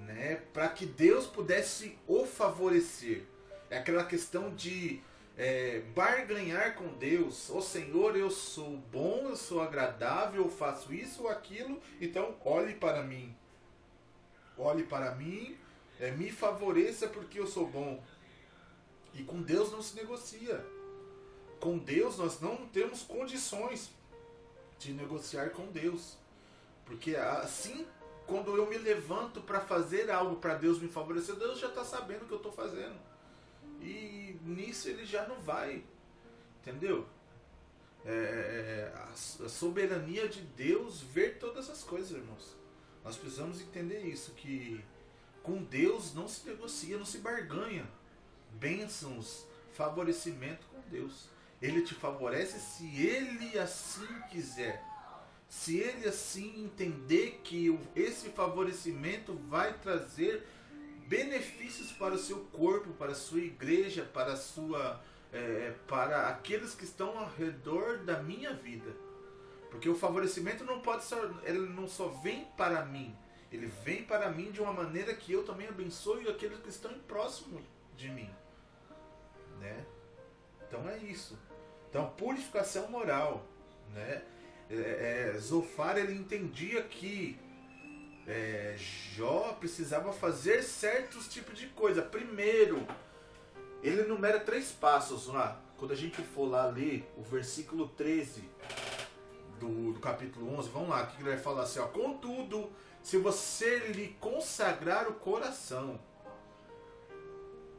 Speaker 1: né? Para que Deus pudesse o favorecer. É aquela questão de barganhar com Deus. Ô Senhor, eu sou bom, eu sou agradável, eu faço isso ou aquilo, então olhe para mim. Olhe para mim, me favoreça porque eu sou bom. E com Deus não se negocia. Com Deus nós não temos condições de negociar com Deus. Porque assim, quando eu me levanto para fazer algo para Deus me favorecer, Deus já está sabendo o que eu estou fazendo. E nisso ele já não vai. Entendeu? A soberania de Deus vê todas as coisas, irmãos. Nós precisamos entender isso, que com Deus não se negocia, não se barganha. Bênçãos, favorecimento com Deus. Ele te favorece se ele assim quiser. Se ele assim entender que esse favorecimento vai trazer benefícios para o seu corpo, para a sua igreja, para aqueles que estão ao redor da minha vida. Porque o favorecimento ele não só vem para mim, ele vem para mim de uma maneira que eu também abençoe aqueles que estão próximo de mim, né? Então é isso. Então, purificação moral, né? Zofar, ele entendia que Jó precisava fazer certos tipos de coisa. Primeiro, ele enumera 3 passos lá. Quando a gente for lá ler o versículo 13 do capítulo 11, vamos lá, que ele vai falar assim, contudo, se você lhe consagrar o coração,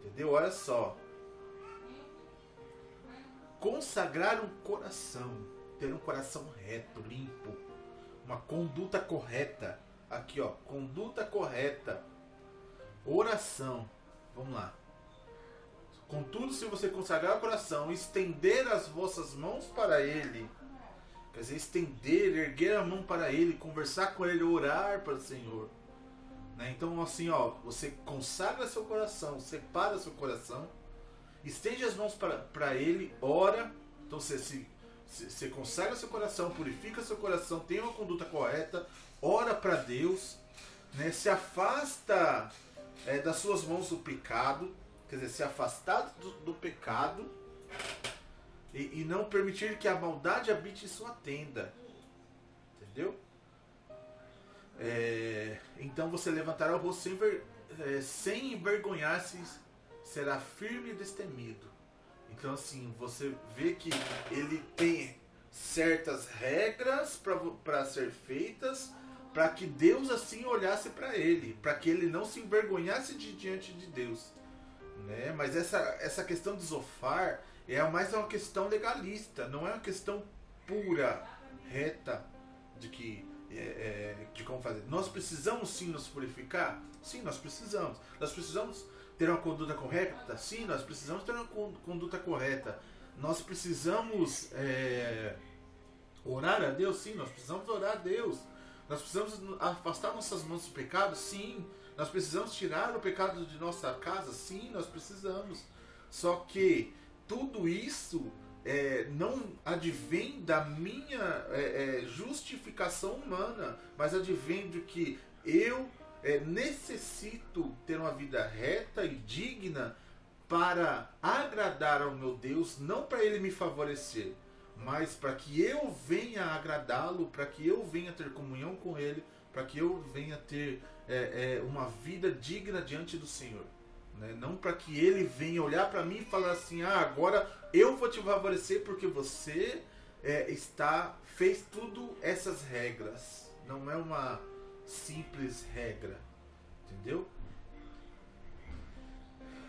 Speaker 1: entendeu? Olha só, consagrar um coração, ter um coração reto, limpo, uma conduta correta. Aqui, conduta correta, oração. Vamos lá. Contudo, se você consagrar o coração, estender as vossas mãos para ele, quer dizer, estender, erguer a mão para ele, conversar com ele, orar para o Senhor, né? Então assim, você consagra seu coração, separa seu coração, estende as mãos para ele, ora. Então você consagra seu coração, purifica seu coração, tem uma conduta correta, ora para Deus, né? Se afasta das suas mãos do pecado, quer dizer, se afastar do pecado e não permitir que a maldade habite em sua tenda, entendeu? Então você levantará o rosto sem envergonhar-se, será firme e destemido. Então assim, você vê que ele tem certas regras para ser feitas, para que Deus assim olhasse para ele, para que ele não se envergonhasse diante de Deus, né? Mas essa questão de Zofar mais uma questão legalista, não é uma questão pura, reta, de como fazer. Nós precisamos sim nos purificar? Sim, nós precisamos. Nós precisamos ter uma conduta correta? Sim, nós precisamos ter uma conduta correta. Nós precisamos orar a Deus? Sim, nós precisamos orar a Deus. Nós precisamos afastar nossas mãos do pecado? Sim. Nós precisamos tirar o pecado de nossa casa? Sim, nós precisamos. Só que tudo isso não advém da minha justificação humana, mas advém de que eu necessito ter uma vida reta e digna para agradar ao meu Deus, não para Ele me favorecer, mas para que eu venha agradá-lo, para que eu venha ter comunhão com Ele, para que eu venha ter uma vida digna diante do Senhor. Né? Não para que Ele venha olhar para mim e falar assim, agora eu vou te favorecer porque você fez tudo essas regras. Não é uma simples regra. Entendeu?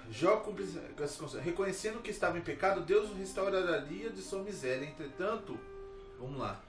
Speaker 1: Jó, reconhecendo que estava em pecado, Deus o restauraria de sua miséria. Entretanto, vamos lá.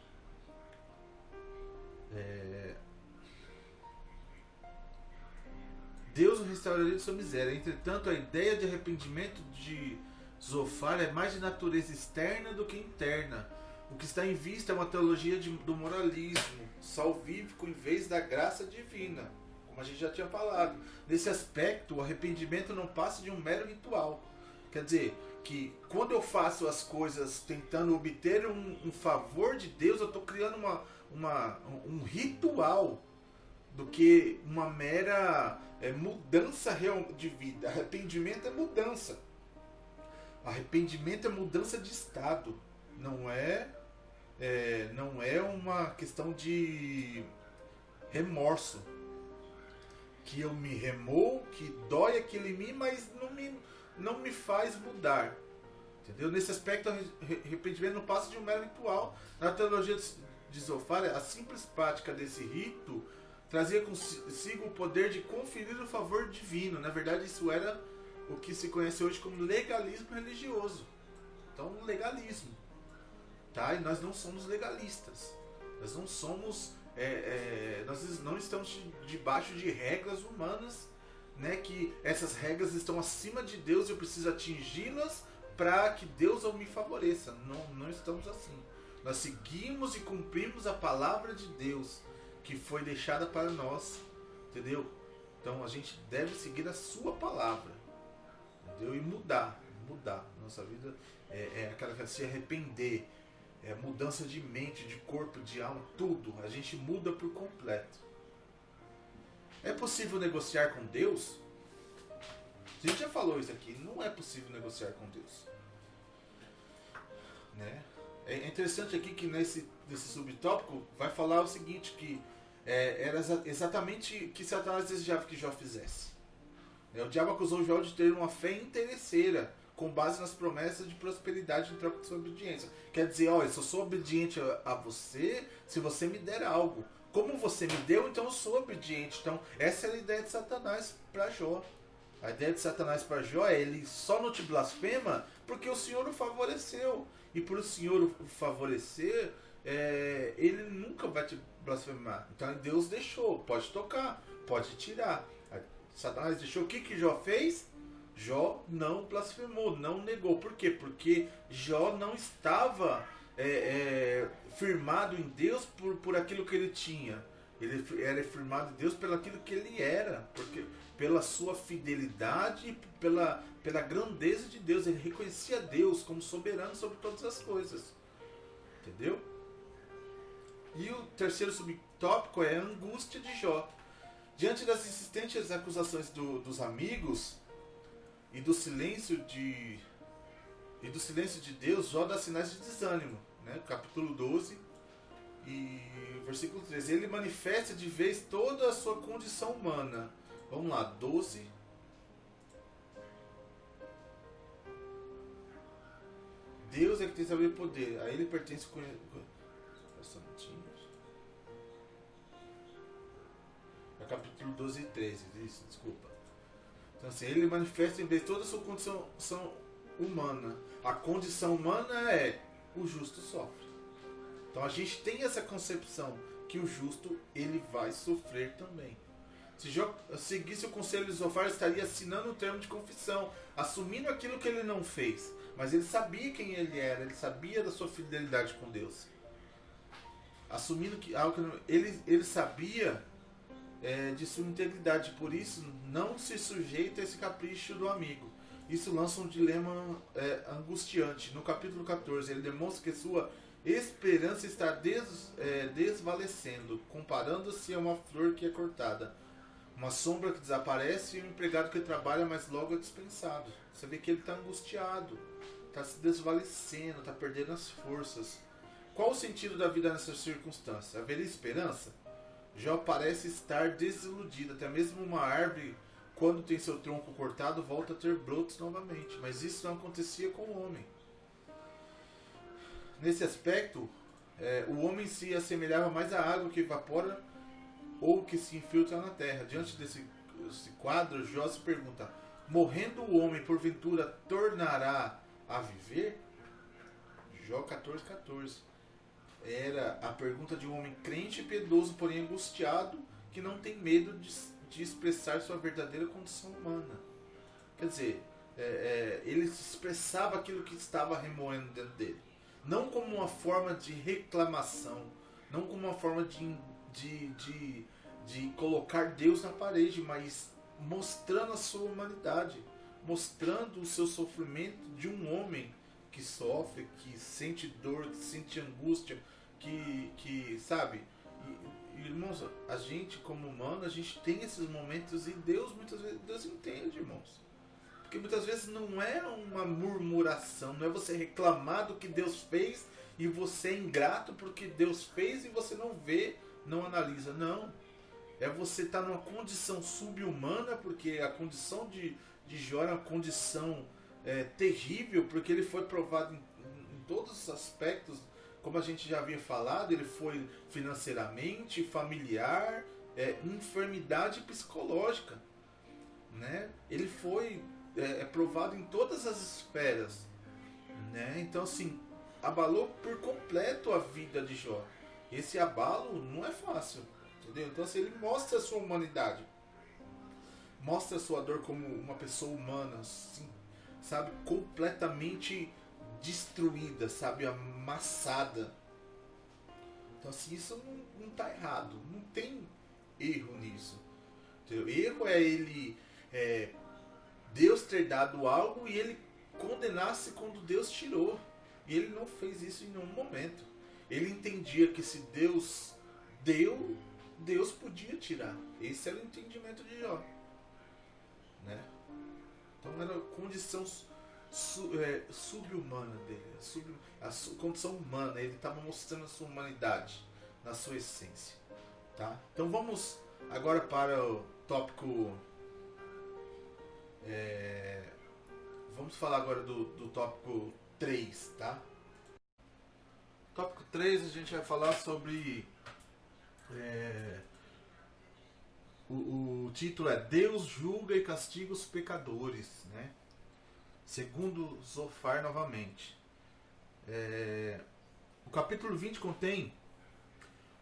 Speaker 1: Deus o restauraria de sua miséria. Entretanto, a ideia de arrependimento de Zofar é mais de natureza externa do que interna. O que está em vista é uma teologia do moralismo salvífico em vez da graça divina. Como a gente já tinha falado. Nesse aspecto, o arrependimento não passa de um mero ritual. Quer dizer, que quando eu faço as coisas tentando obter um favor de Deus, eu estou criando um ritual do que uma mera mudança real de vida. Arrependimento é mudança. Arrependimento é mudança de estado. Não é uma questão de remorso. Que eu me remoo, que dói aquilo em mim, mas não me faz mudar. Entendeu? Nesse aspecto, o arrependimento não passa de um mero ritual. Na teologia de Zofar, a simples prática desse rito trazia consigo o poder de conferir o favor divino. Na verdade, isso era o que se conhece hoje como legalismo religioso. Então, legalismo. Tá? E nós não somos legalistas. Nós não somos... nós não estamos debaixo de regras humanas, né, que essas regras estão acima de Deus e eu preciso atingi-las para que Deus me favoreça. Não estamos assim. Nós seguimos e cumprimos a palavra de Deus que foi deixada para nós, entendeu? Então a gente deve seguir a sua palavra, entendeu? E mudar. Nossa vida aquela que se arrepender. Mudança de mente, de corpo, de alma, tudo. A gente muda por completo. É possível negociar com Deus? A gente já falou isso aqui. Não é possível negociar com Deus. Né? É interessante aqui que nesse subtópico vai falar o seguinte, que era exatamente o que Satanás desejava que Jó fizesse. O diabo acusou Jó de ter uma fé interesseira, com base nas promessas de prosperidade em troca de sua obediência. Quer dizer, eu só sou obediente a você se você me der algo. Como você me deu, então eu sou obediente. Então, essa é a ideia de Satanás para Jó. A ideia de Satanás para Jó é: ele só não te blasfema porque o Senhor o favoreceu. E por o Senhor o favorecer, ele nunca vai te blasfemar. Então, Deus deixou. Pode tocar, pode tirar. Satanás deixou. O que Jó fez? Jó não blasfemou, não negou. Por quê? Porque Jó não estava firmado em Deus por aquilo que ele tinha. Ele era firmado em Deus pelo aquilo que ele era, porque pela sua fidelidade e pela grandeza de Deus. Ele reconhecia Deus como soberano sobre todas as coisas. Entendeu? E o terceiro subtópico é a angústia de Jó. Diante das insistentes acusações dos amigos e do silêncio de Deus, Jó dá sinais de desânimo. Né? Capítulo 12 e versículo 13. Ele manifesta de vez toda a sua condição humana. Vamos lá, 12. Deus é que tem saber e poder. A ele pertence o é capítulo 12 e 13. Isso, desculpa. Então assim, ele manifesta em vez toda a sua condição humana. A condição humana é: o justo sofre. Então a gente tem essa concepção que o justo ele vai sofrer também. Se Jó seguisse o conselho de Zofar, estaria assinando um termo de confissão, assumindo aquilo que ele não fez. Mas ele sabia quem ele era, ele sabia da sua fidelidade com Deus. Assumindo que algo que não, ele sabia de sua integridade, por isso não se sujeita a esse capricho do amigo. Isso lança um dilema angustiante. No capítulo 14, ele demonstra que sua esperança está desvalecendo, comparando-se a uma flor que é cortada, uma sombra que desaparece e um empregado que trabalha, mas logo é dispensado. Você vê que ele está angustiado, está se desvalecendo, está perdendo as forças. Qual o sentido da vida nessas circunstâncias? Haveria esperança? Jó parece estar desiludido. Até mesmo uma árvore, quando tem seu tronco cortado, volta a ter brotos novamente. Mas isso não acontecia com o homem. Nesse aspecto, o homem se assemelhava mais à água que evapora ou que se infiltra na terra. Diante desse quadro, Jó se pergunta: morrendo o homem, porventura, tornará a viver? Jó 14,14. Era a pergunta de um homem crente e piedoso, porém angustiado, que não tem medo de expressar sua verdadeira condição humana. Quer dizer, ele expressava aquilo que estava remoendo dentro dele. Não como uma forma de reclamação, não como uma forma de colocar Deus na parede, mas mostrando a sua humanidade, mostrando o seu sofrimento de um homem que sofre, que sente dor, que sente angústia, que sabe? E, irmãos, a gente como humano, a gente tem esses momentos e Deus, muitas vezes, Deus entende, irmãos. Porque muitas vezes não é uma murmuração, não é você reclamar do que Deus fez e você é ingrato porque Deus fez e você não vê, não analisa. Não. É você estar numa condição subhumana, porque a condição de Jó é uma condição terrível, porque ele foi provado em todos os aspectos, como a gente já havia falado. Ele foi financeiramente, familiar, enfermidade psicológica, né? Ele foi provado em todas as esferas, né? Então, assim, abalou por completo a vida de Jó. Esse abalo não é fácil, entendeu? Então, assim, ele mostra a sua humanidade, mostra a sua dor como uma pessoa humana, assim, sabe, completamente destruída, sabe, amassada. Então, assim, isso não está errado, não tem erro nisso, entendeu? Erro é ele Deus ter dado algo e ele condenasse quando Deus tirou. E ele não fez isso em nenhum momento. Ele entendia que se Deus deu, Deus podia tirar. Esse era o entendimento de Jó, né? Então era a condição subhumana dele, a condição humana. Ele estava mostrando a sua humanidade na sua essência, tá? Então vamos agora para o tópico. Vamos falar agora do tópico 3, tá? Tópico 3 a gente vai falar sobre o título é Deus julga e castiga os pecadores, né? Segundo Zofar novamente. O capítulo 20 contém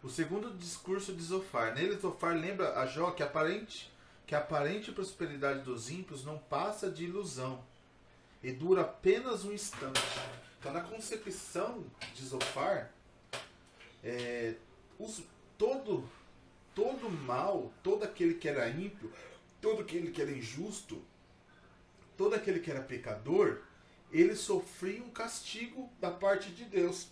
Speaker 1: o segundo discurso de Zofar. Nele Zofar lembra a Jó que a aparente prosperidade dos ímpios não passa de ilusão e dura apenas um instante. Então, na concepção de Zofar, todo mal, todo aquele que era ímpio, todo aquele que era injusto, todo aquele que era pecador, ele sofria um castigo da parte de Deus,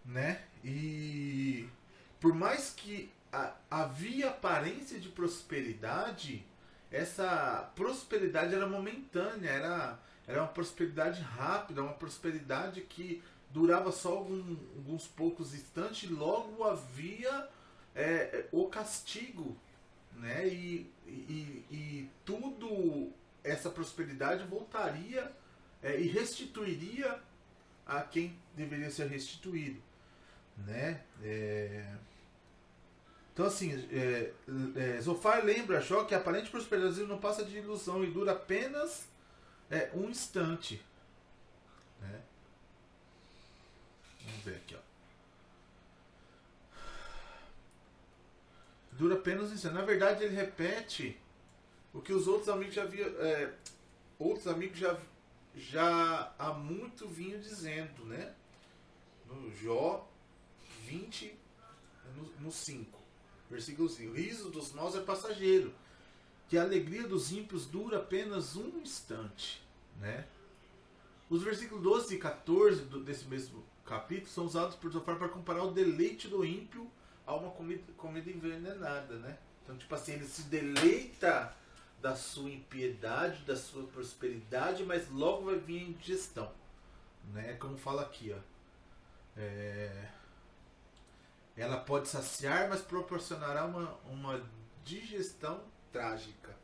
Speaker 1: né? E por mais que havia aparência de prosperidade, essa prosperidade era momentânea, era uma prosperidade rápida, uma prosperidade que durava só alguns poucos instantes, e logo havia o castigo, né? E tudo, essa prosperidade voltaria e restituiria a quem deveria ser restituído, né? Então, assim, Zofar lembra a Jó que a aparente prosperidade não passa de ilusão e dura apenas um instante, né? Vamos ver aqui, ó. Dura apenas um instante. Na verdade, ele repete o que os outros amigos já haviam, outros amigos já há muito vinham dizendo, né? No Jó 20, no 5. Versículo 5. O riso dos maus é passageiro, que a alegria dos ímpios dura apenas um instante, né? Os versículos 12 e 14 desse mesmo capítulo são usados por Zofar para comparar o deleite do ímpio a uma comida envenenada, né? Então, tipo assim, ele se deleita da sua impiedade, da sua prosperidade, mas logo vai vir a indigestão, né? Como fala aqui, ó. Ela pode saciar, mas proporcionará uma digestão trágica.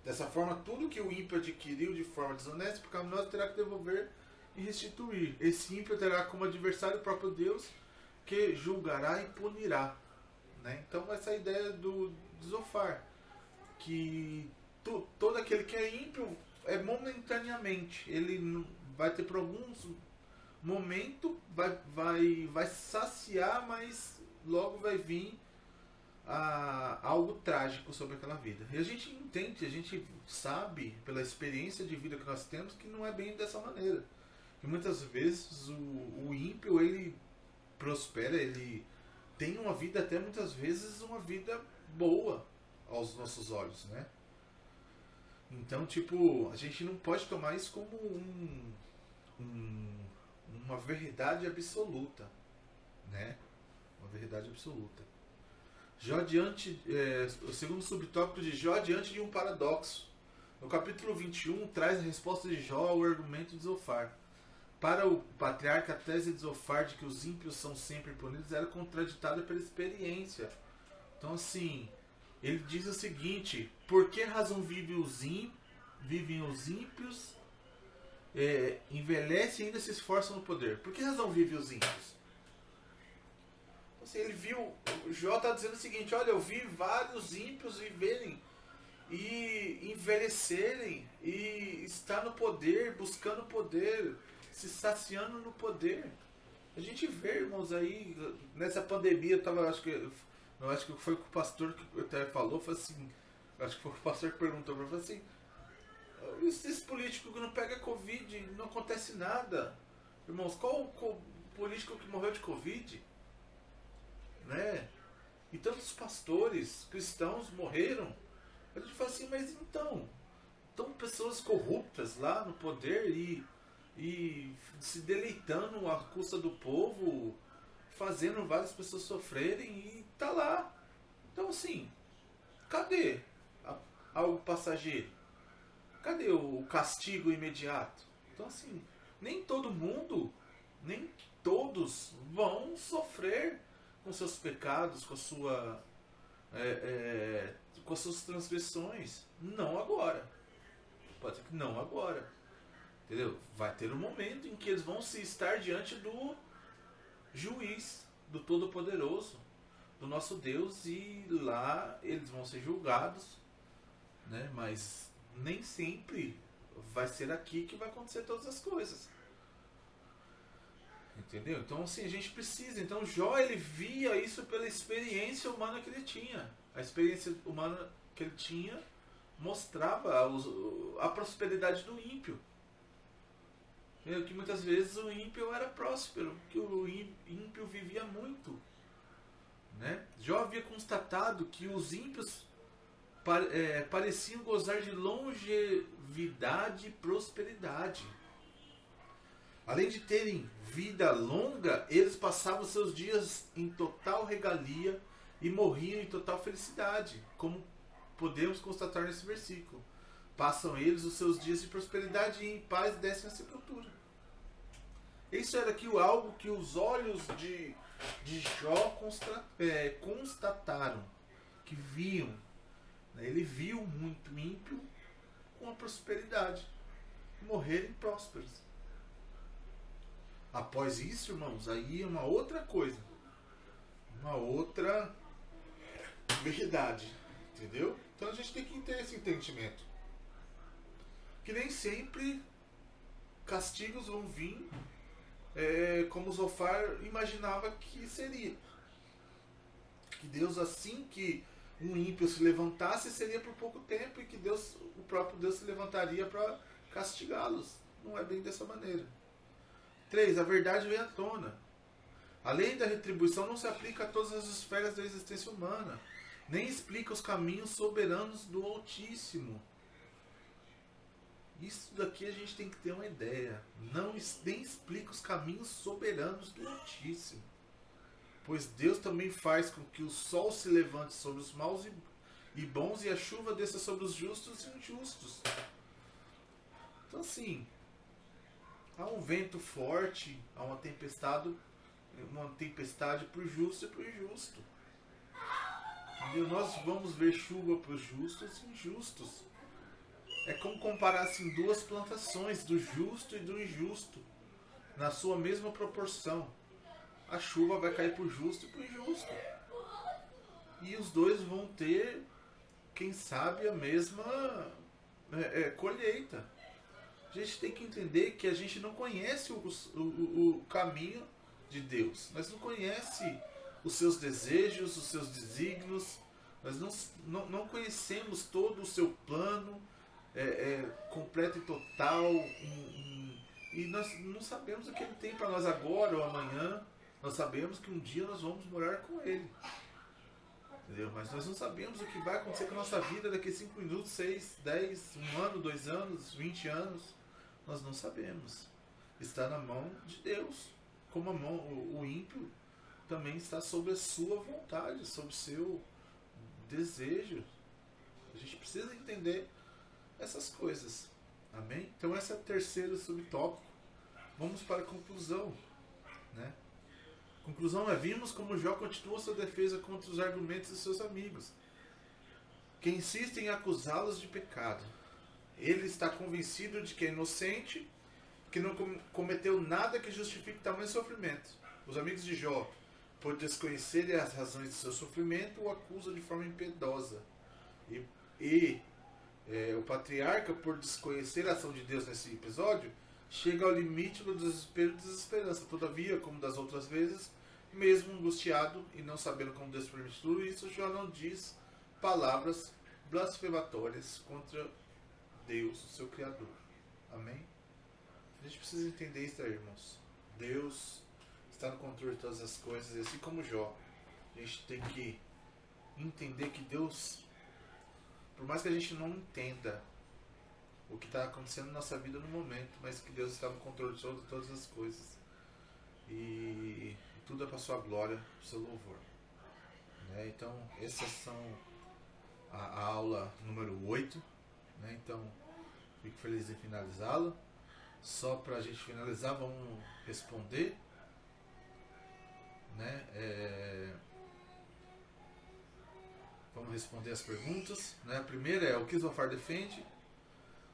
Speaker 1: Dessa forma, tudo que o ímpio adquiriu de forma desonesta por causa terá que devolver e restituir. Esse ímpio terá como adversário o próprio Deus, que julgará e punirá. Né? Então, essa é a ideia do Zofar, que todo aquele que é ímpio é momentaneamente. Ele vai ter por alguns momentos, vai saciar, mas logo vai vir algo trágico sobre aquela vida. E a gente entende, a gente sabe, pela experiência de vida que nós temos, que não é bem dessa maneira. E muitas vezes o ímpio, ele prospera, ele tem uma vida, até muitas vezes uma vida boa aos nossos olhos, né? Então, tipo, a gente não pode tomar isso como uma verdade absoluta, né? Uma verdade absoluta. Jó o segundo subtópico de Jó diante de um paradoxo. No capítulo 21 traz a resposta de Jó ao argumento de Zofar. Para o patriarca, a tese de Zofar de que os ímpios são sempre punidos era contraditada pela experiência. Então, assim, ele diz o seguinte: por que razão vivem os ímpios, envelhecem e ainda se esforçam no poder? Por que razão vivem os ímpios? Assim, ele viu, o Jó está dizendo o seguinte: olha, eu vi vários ímpios viverem e envelhecerem e estar no poder, buscando poder, se saciando no poder. A gente vê, irmãos, aí nessa pandemia, eu acho que foi o pastor que até falou, foi assim, acho que foi o pastor que perguntou para mim, assim, esses políticos que não pegam Covid, não acontece nada. Irmãos, qual o político que morreu de Covid? Né? E tantos pastores cristãos morreram. A gente fala assim, mas então pessoas corruptas lá no poder e se deleitando à custa do povo, fazendo várias pessoas sofrerem, e tá lá. Então, assim, cadê algo passageiro? Cadê o castigo imediato? Então, assim, nem todo mundo, nem todos vão sofrer com seus pecados, com as suas transgressões. Não agora. Pode ser que não agora. Entendeu? Vai ter um momento em que eles vão se estar diante do juiz, do Todo-Poderoso, do nosso Deus, e lá eles vão ser julgados, né? Mas nem sempre vai ser aqui que vai acontecer todas as coisas. Entendeu? Então, assim, a gente precisa. Então, Jó, ele via isso pela experiência humana que ele tinha. A experiência humana que ele tinha mostrava a prosperidade do ímpio. Que muitas vezes o ímpio era próspero, que o ímpio vivia muito. Né? Jó havia constatado que os ímpios pareciam gozar de longevidade e prosperidade. Além de terem vida longa, eles passavam seus dias em total regalia e morriam em total felicidade, como podemos constatar nesse versículo. Passam eles os seus dias de prosperidade e em paz descem à sepultura. Isso era algo que os olhos de Jó constataram, que viam. Ele viu muito ímpio com a prosperidade, morrerem prósperos. Após isso, irmãos, aí é uma outra coisa, uma outra verdade, entendeu? Então a gente tem que ter esse entendimento, que nem sempre castigos vão vir como Zofar imaginava que seria. Que Deus, assim que um ímpio se levantasse, seria por pouco tempo, e que o próprio Deus se levantaria para castigá-los. Não é bem dessa maneira. 3. A verdade vem à tona. A lei da retribuição não se aplica a todas as esferas da existência humana, nem explica os caminhos soberanos do Altíssimo. Isso daqui a gente tem que ter uma ideia. Nem explica os caminhos soberanos do Altíssimo. Pois Deus também faz com que o sol se levante sobre os maus e bons, e a chuva desça sobre os justos e injustos. Então assim, há um vento forte, há uma tempestade para o justo e para o injusto. Entendeu? Nós vamos ver chuva para os justos e injustos. É como comparar assim, duas plantações, do justo e do injusto, na sua mesma proporção. A chuva vai cair para o justo e para o injusto. E os dois vão ter, quem sabe, a mesma colheita. A gente tem que entender que a gente não conhece o caminho de Deus. Nós não conhecemos os seus desejos, os seus desígnios. Nós não conhecemos todo o seu plano completo e total. E nós não sabemos o que Ele tem para nós agora ou amanhã. Nós sabemos que um dia nós vamos morar com Ele. Entendeu? Mas nós não sabemos o que vai acontecer com a nossa vida daqui a 5 minutos, 6, 10, 1 ano, 2 anos, 20 anos. Nós não sabemos. Está na mão de Deus. Como o ímpio também está sob a sua vontade, sob o seu desejo. A gente precisa entender essas coisas. Amém? Então esse é o terceiro subtópico. Vamos para a conclusão. Né? Conclusão é: vimos como Jó continua sua defesa contra os argumentos de seus amigos, que insistem em acusá-los de pecado. Ele está convencido de que é inocente, que não cometeu nada que justifique tamanho sofrimento. Os amigos de Jó, por desconhecerem as razões de seu sofrimento, o acusam de forma impiedosa. O patriarca, por desconhecer a ação de Deus nesse episódio, chega ao limite do desespero e desesperança. Todavia, como das outras vezes, mesmo angustiado e não sabendo como Deus permite tudo isso, Jó não diz palavras blasfematórias contra Deus, o seu Criador. Amém? A gente precisa entender isso, irmãos. Deus está no controle de todas as coisas, e assim como Jó, a gente tem que entender que Deus, por mais que a gente não entenda o que está acontecendo na nossa vida no momento, mas que Deus está no controle de todas as coisas. E tudo é para a sua glória, para o seu louvor. Né? Então, essas são a aula número 8. Né? Então, fico feliz em finalizá-la. Só para a gente finalizar, vamos responder. Né? Vamos responder as perguntas. Né? A primeira é: o que Zofar defende?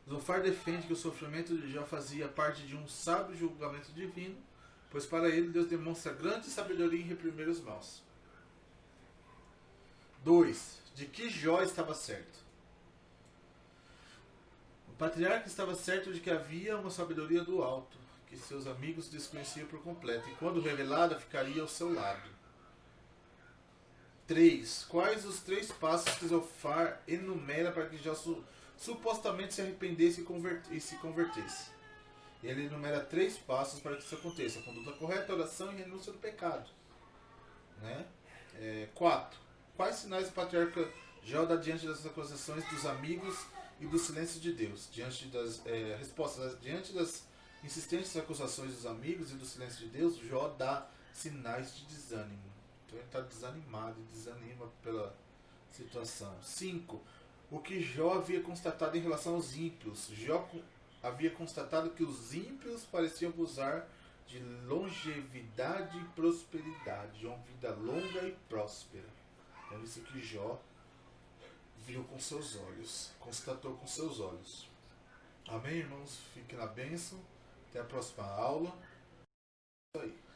Speaker 1: Zofar defende que o sofrimento de Jó fazia parte de um sábio julgamento divino, pois para ele Deus demonstra grande sabedoria em reprimir os maus. 2. De que Jó estava certo? O patriarca estava certo de que havia uma sabedoria do alto, que seus amigos desconheciam por completo, e quando revelada ficaria ao seu lado. 3. Quais os 3 passos que Zofar enumera para que Jó supostamente se arrependesse e se convertesse? Ele enumera 3 passos para que isso aconteça: a conduta correta, a oração e a renúncia do pecado. Né? 4. Quais sinais o patriarca Jó dá diante das acusações dos amigos e do silêncio de Deus? Diante das respostas, diante das insistentes acusações dos amigos e do silêncio de Deus, Jó dá sinais de desânimo. Então ele está desanimado e desanima pela situação. 5. O que Jó havia constatado em relação aos ímpios. Jó havia constatado que os ímpios pareciam gozar de longevidade e prosperidade, de uma vida longa e próspera. É isso que Jó viu com seus olhos, constatou com seus olhos. Amém, irmãos? Fiquem na bênção. Até a próxima aula. Isso aí.